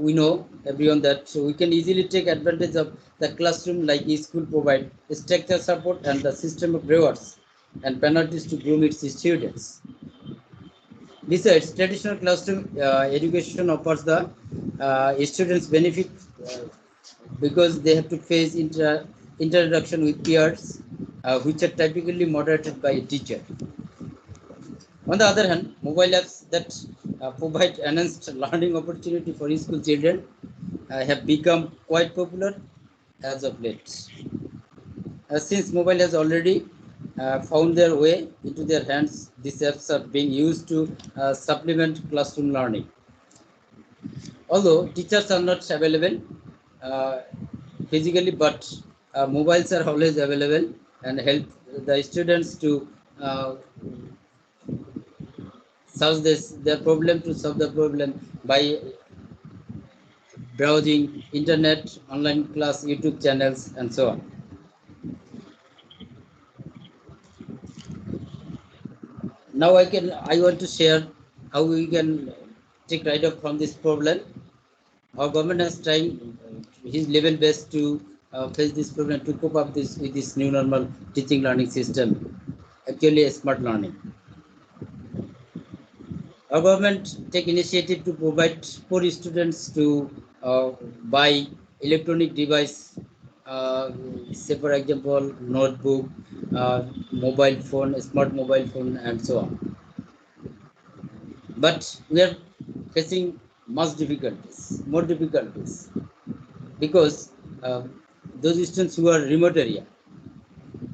we know everyone that we can easily take advantage of the classroom like e-school provide structure support and the system of rewards and penalties to groom its students. Besides, traditional classroom education offers the students benefit because they have to face interaction with peers, which are typically moderated by a teacher. On the other hand, mobile apps that provide enhanced learning opportunity for school children have become quite popular as of late. Since mobile has already found their way into their hands, these apps are being used to supplement classroom learning. Although teachers are not available uh, physically, but mobiles are always available and help the students to solve their problem, to solve the problem by browsing internet, online class, YouTube channels, and so on. Now I want to share how we can take right up from this problem. Our government has trying his level best to face this problem, to cope up with this new normal teaching learning system, actually a smart learning. Our government take initiative to provide poor students to buy electronic device, say for example notebook, mobile phone, smart mobile phone, and so on. But we are facing much difficulties, more difficulties, because those students who are remote area,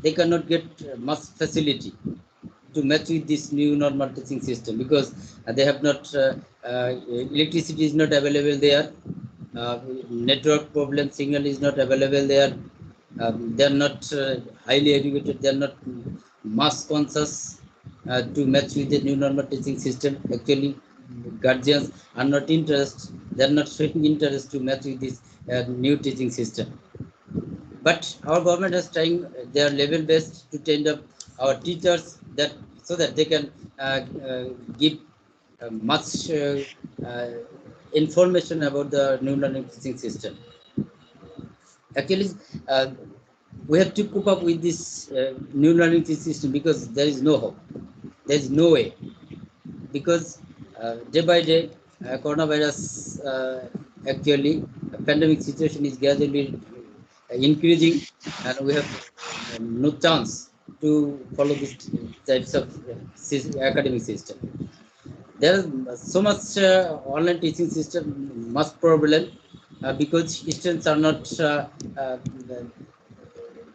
they cannot get much facility to match with this new normal teaching system, because they have not electricity is not available there, network problem, signal is not available there, they are not highly educated, they are not mass conscious to match with the new normal teaching system. Actually, guardians are not interested, they are not showing interest to match with this new teaching system. But our government is trying their level best to train up our teachers, that so that they can give much information about the new learning teaching system. Actually, uh, we have to cope up with this new learning teaching system, because there is no hope, there is no way, because day by day coronavirus, actually pandemic situation is gradually increasing, and we have no chance to follow these types of academic system. There is so much online teaching system much prevalent, because students are not uh,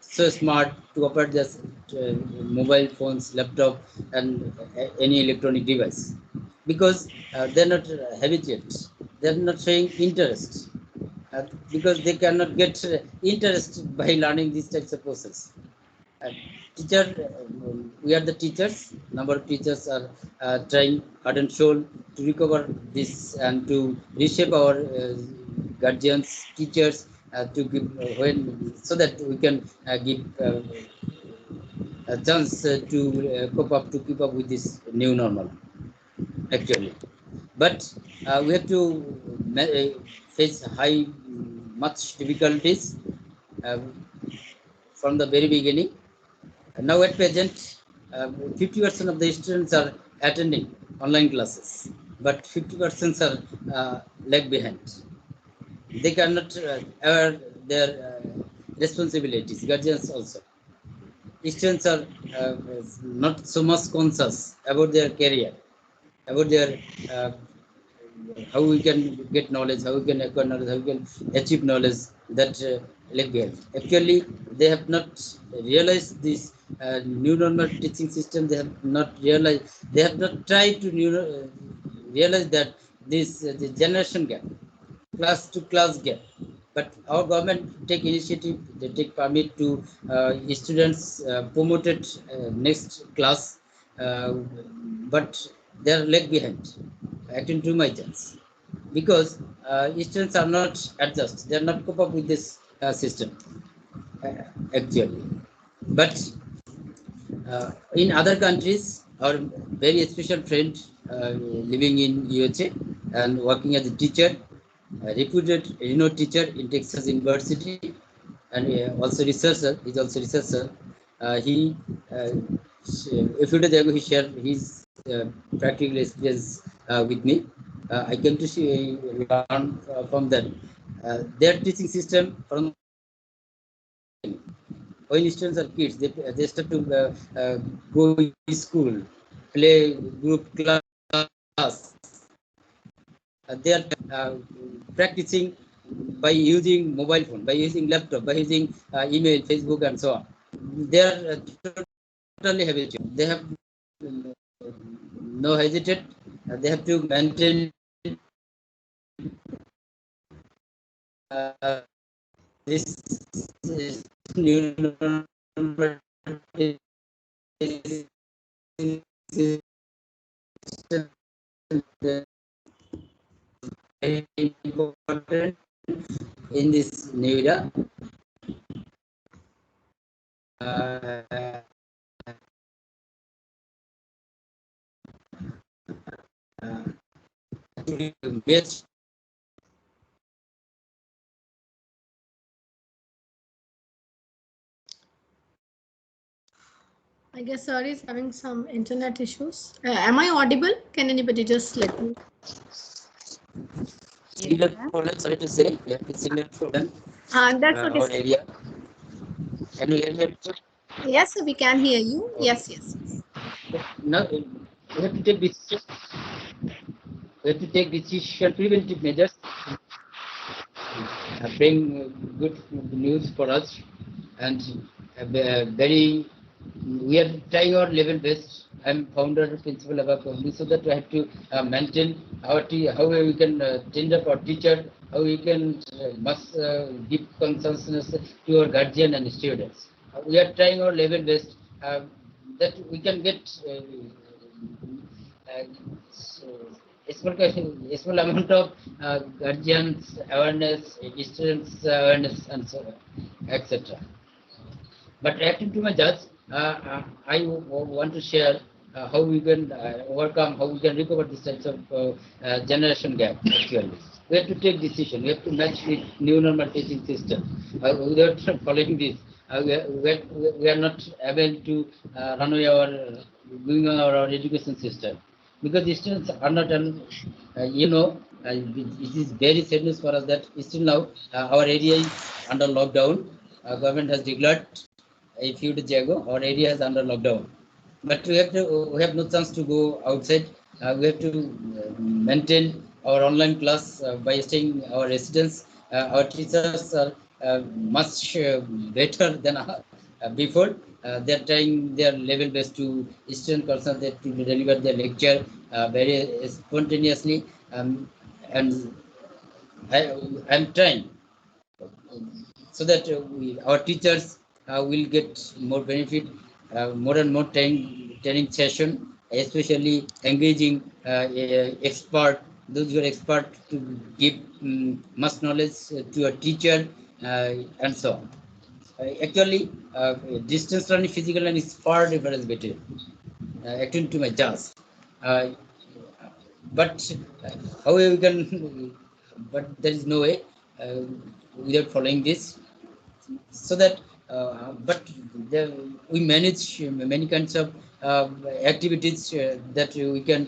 so smart to operate just mobile phones, laptop, and any electronic device, because they're not habituated, they're not showing interest, because they cannot get interest by learning these types of process. Uh, teacher, we are the teachers. Number of teachers are trying hard and soul to recover this and to reshape our guardians, teachers, to give when, so that we can give a chance to cope up, to keep up with this new normal. Actually, but we have to face high, much difficulties uh, from the very beginning. Now at present, 50% of the students are attending online classes, but 50% are lag behind. They cannot aware their responsibilities. Guardians also. Students are not so much conscious about their career, about their how we can get knowledge, how we can acquire knowledge, how we can achieve knowledge, that lag behind. Actually, they have not realized this new normal teaching system. They have not realized. They have not tried to realize that this the generation gap, class to class gap. But our government take initiative, they take permit to students promoted next class, but they are lag behind, according to my chance, because students are not adjust, they are not cope up with this system actually. But in other countries, our very special friend living in USA and working as a teacher, reputed renowned teacher in Texas University, and also researcher. He's also researcher. He a few days ago he shared his practical experience with me. I came to see, learn from that. Their teaching system from when students are kids, they start to go to school, play group class. They are practicing by using mobile phone, by using laptop, by using email, Facebook, and so on. They are totally habitual. They have no hesitate. They have to maintain this new very important in this new era. Best I guess sir is having some internet issues. Am I audible? Can anybody just let me? signal problem, sorry to say, we have a signal problem That's okay. our area. Can you hear me? Yes, sir, we can hear you. Yes, yes. Now we have to take decision. We have to take decision, preventive measures, bring good news for us, and very. We are trying our level best. I'm founder and principal of our company, so that we have to maintain our how we can change up our teacher, how we can must give consciousness to our guardian and students. We are trying our level best that we can get small amount of guardians awareness, students awareness, and so on, etc. But reacting to my judge, I want to share how we can overcome, how we can recover this sense of generation gap. Actually, we have to take decision. We have to match with new normal teaching system. Without following this, we are not able to run away doing our education system, because the students are not, it is very sad news for us that still now our area is under lockdown. Government has declared a few days ago, our area is under lockdown. But we have no chance to go outside. We have to maintain our online class by staying our residence. Our teachers are much better than before. They are trying their level best to student concentrate to deliver their lecture very spontaneously, and I'm trying so that our teachers will get more benefit, more and more training session, especially engaging expert, those who are expert to give much knowledge to a teacher, and so on. Actually, distance learning, physical learning is far different better, according to my judge. Uh, but however, we can, but there is no way without following this, so that but we manage many kinds of activities that we can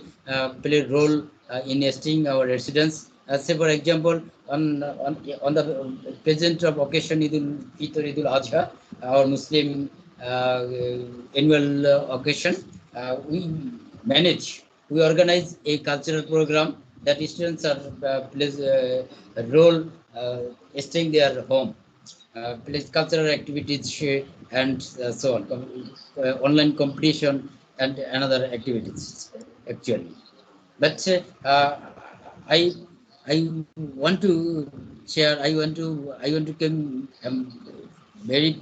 play a role in assisting our residents. Say for example, on the present of occasion Idul Fitr, Idul Adha, our Muslim annual occasion, we manage, we organize a cultural program that students are plays a role staying their home, plays cultural activities, and so on, online competition and another activities actually. But I want to share. I want to come very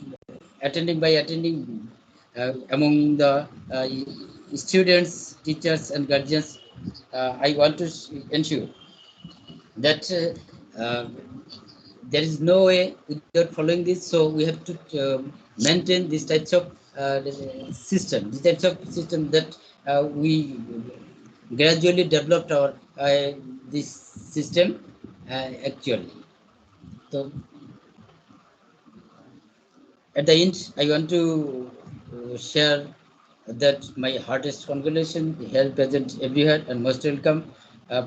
attending by attending among the students, teachers, and guardians, I want to ensure that there is no way without following this. So we have to maintain these types of system, these types of system that we gradually developed our this system actually. So at the end, I want to share that my heartiest congratulations, here present everywhere, and most welcome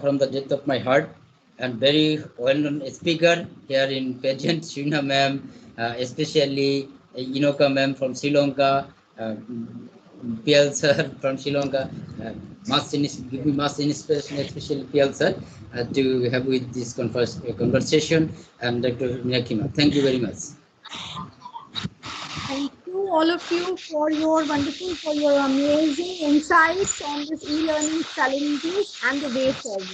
from the depth of my heart. And very well-known speaker here in pageant, Shrina ma'am, especially Inoka ma'am from Sri Lanka, PL sir from Sri Lanka, give me mass inspiration, especially PL sir, to have with this conversation, and Dr. Miyakima. Thank you very much. Thank you, all of you, for your amazing insights on this e-learning challenges and the way forward.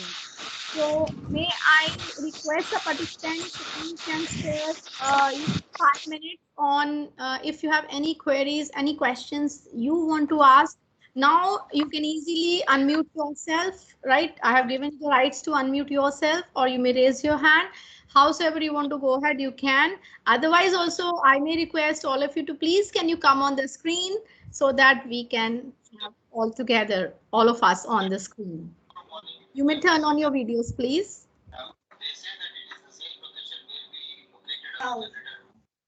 So, may I request the participants if you can spare 5 minutes on if you have any queries, any questions you want to ask. Now you can easily unmute yourself, right? I have given you the rights to unmute yourself, or you may raise your hand. Howsoever you want to go ahead, you can. Otherwise, also, I may request all of you to please, can you come on the screen so that we can have all together, all of us on the screen. You may turn on your videos, please.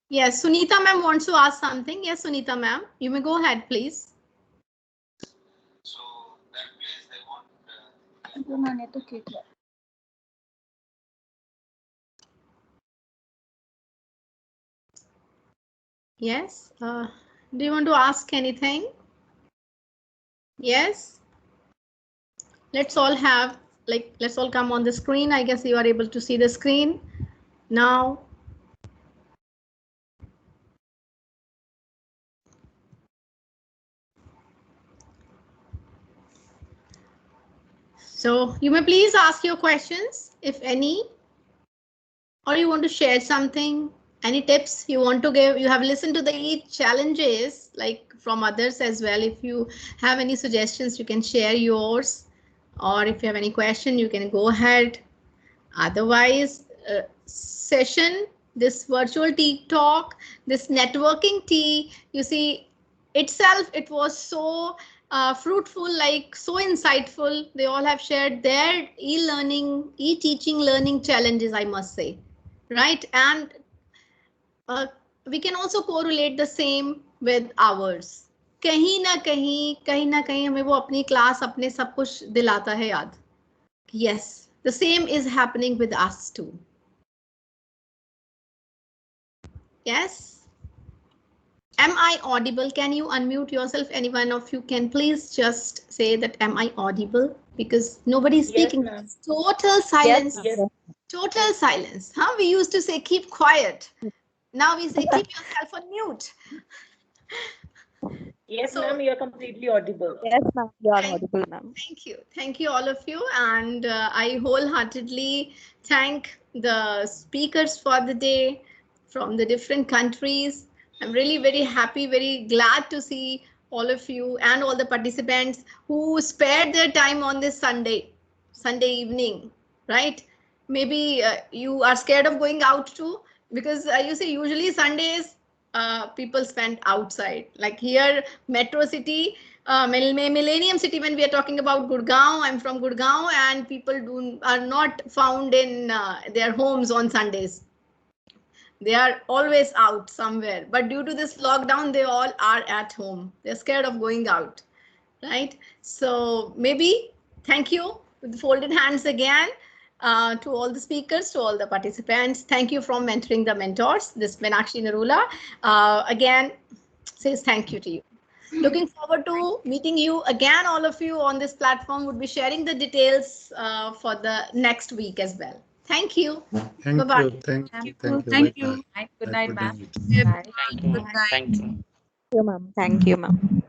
Yes, Sunita ma'am wants to ask something. Yes, Sunita ma'am, you may go ahead, please. So that place they want. Yes. Do you want to ask anything? Yes. Let's all have, like, let's all come on the screen. I guess you are able to see the screen now. So you may please ask your questions, if any, or you want to share something, any tips you want to give. You have listened to the challenges like from others as well. If you have any suggestions, you can share yours, or if you have any question, you can go ahead. Otherwise, session, this virtual tea talk, this networking tea, you see itself, it was so fruitful, like so insightful. They all have shared their e-learning, e-teaching learning challenges, I must say, right? And we can also correlate the same with ours. कहीं ना कहीं हमें वो अपनी class अपने सब कुछ दिलाता है याद. Yes, the same is happening with us too. Yes. Am I audible? Can you unmute yourself? Any one of you can please just say that, am I audible? Because nobody's speaking. Yes, Total silence. Yes. Total silence. Huh? We used to say keep quiet. Now we say keep yourself on mute. Yes, ma'am, you are completely audible. Yes, ma'am, you are audible, ma'am. Thank you. Thank you, all of you. And I wholeheartedly thank the speakers for the day from the different countries. I'm really very happy, very glad to see all of you and all the participants who spared their time on this Sunday evening, right? Maybe you are scared of going out too, because you see usually Sundays people spend outside, like here Metro City, Millennium City. When we are talking about Gurgaon, I'm from Gurgaon, and people are not found in their homes on Sundays. They are always out somewhere, but due to this lockdown, they all are at home. They're scared of going out, right? So maybe thank you with folded hands again. To all the speakers, to all the participants. Thank you from Mentoring the Mentors. This Meenakshi Narula again says thank you to you. Looking forward to meeting you again. All of you on this platform would be sharing the details for the next week as well. Thank you. Thank Bye-bye. you. Thank you. Thank you. Good night, ma'am. Good Bye. night. Thank you, ma'am. Thank you, ma'am.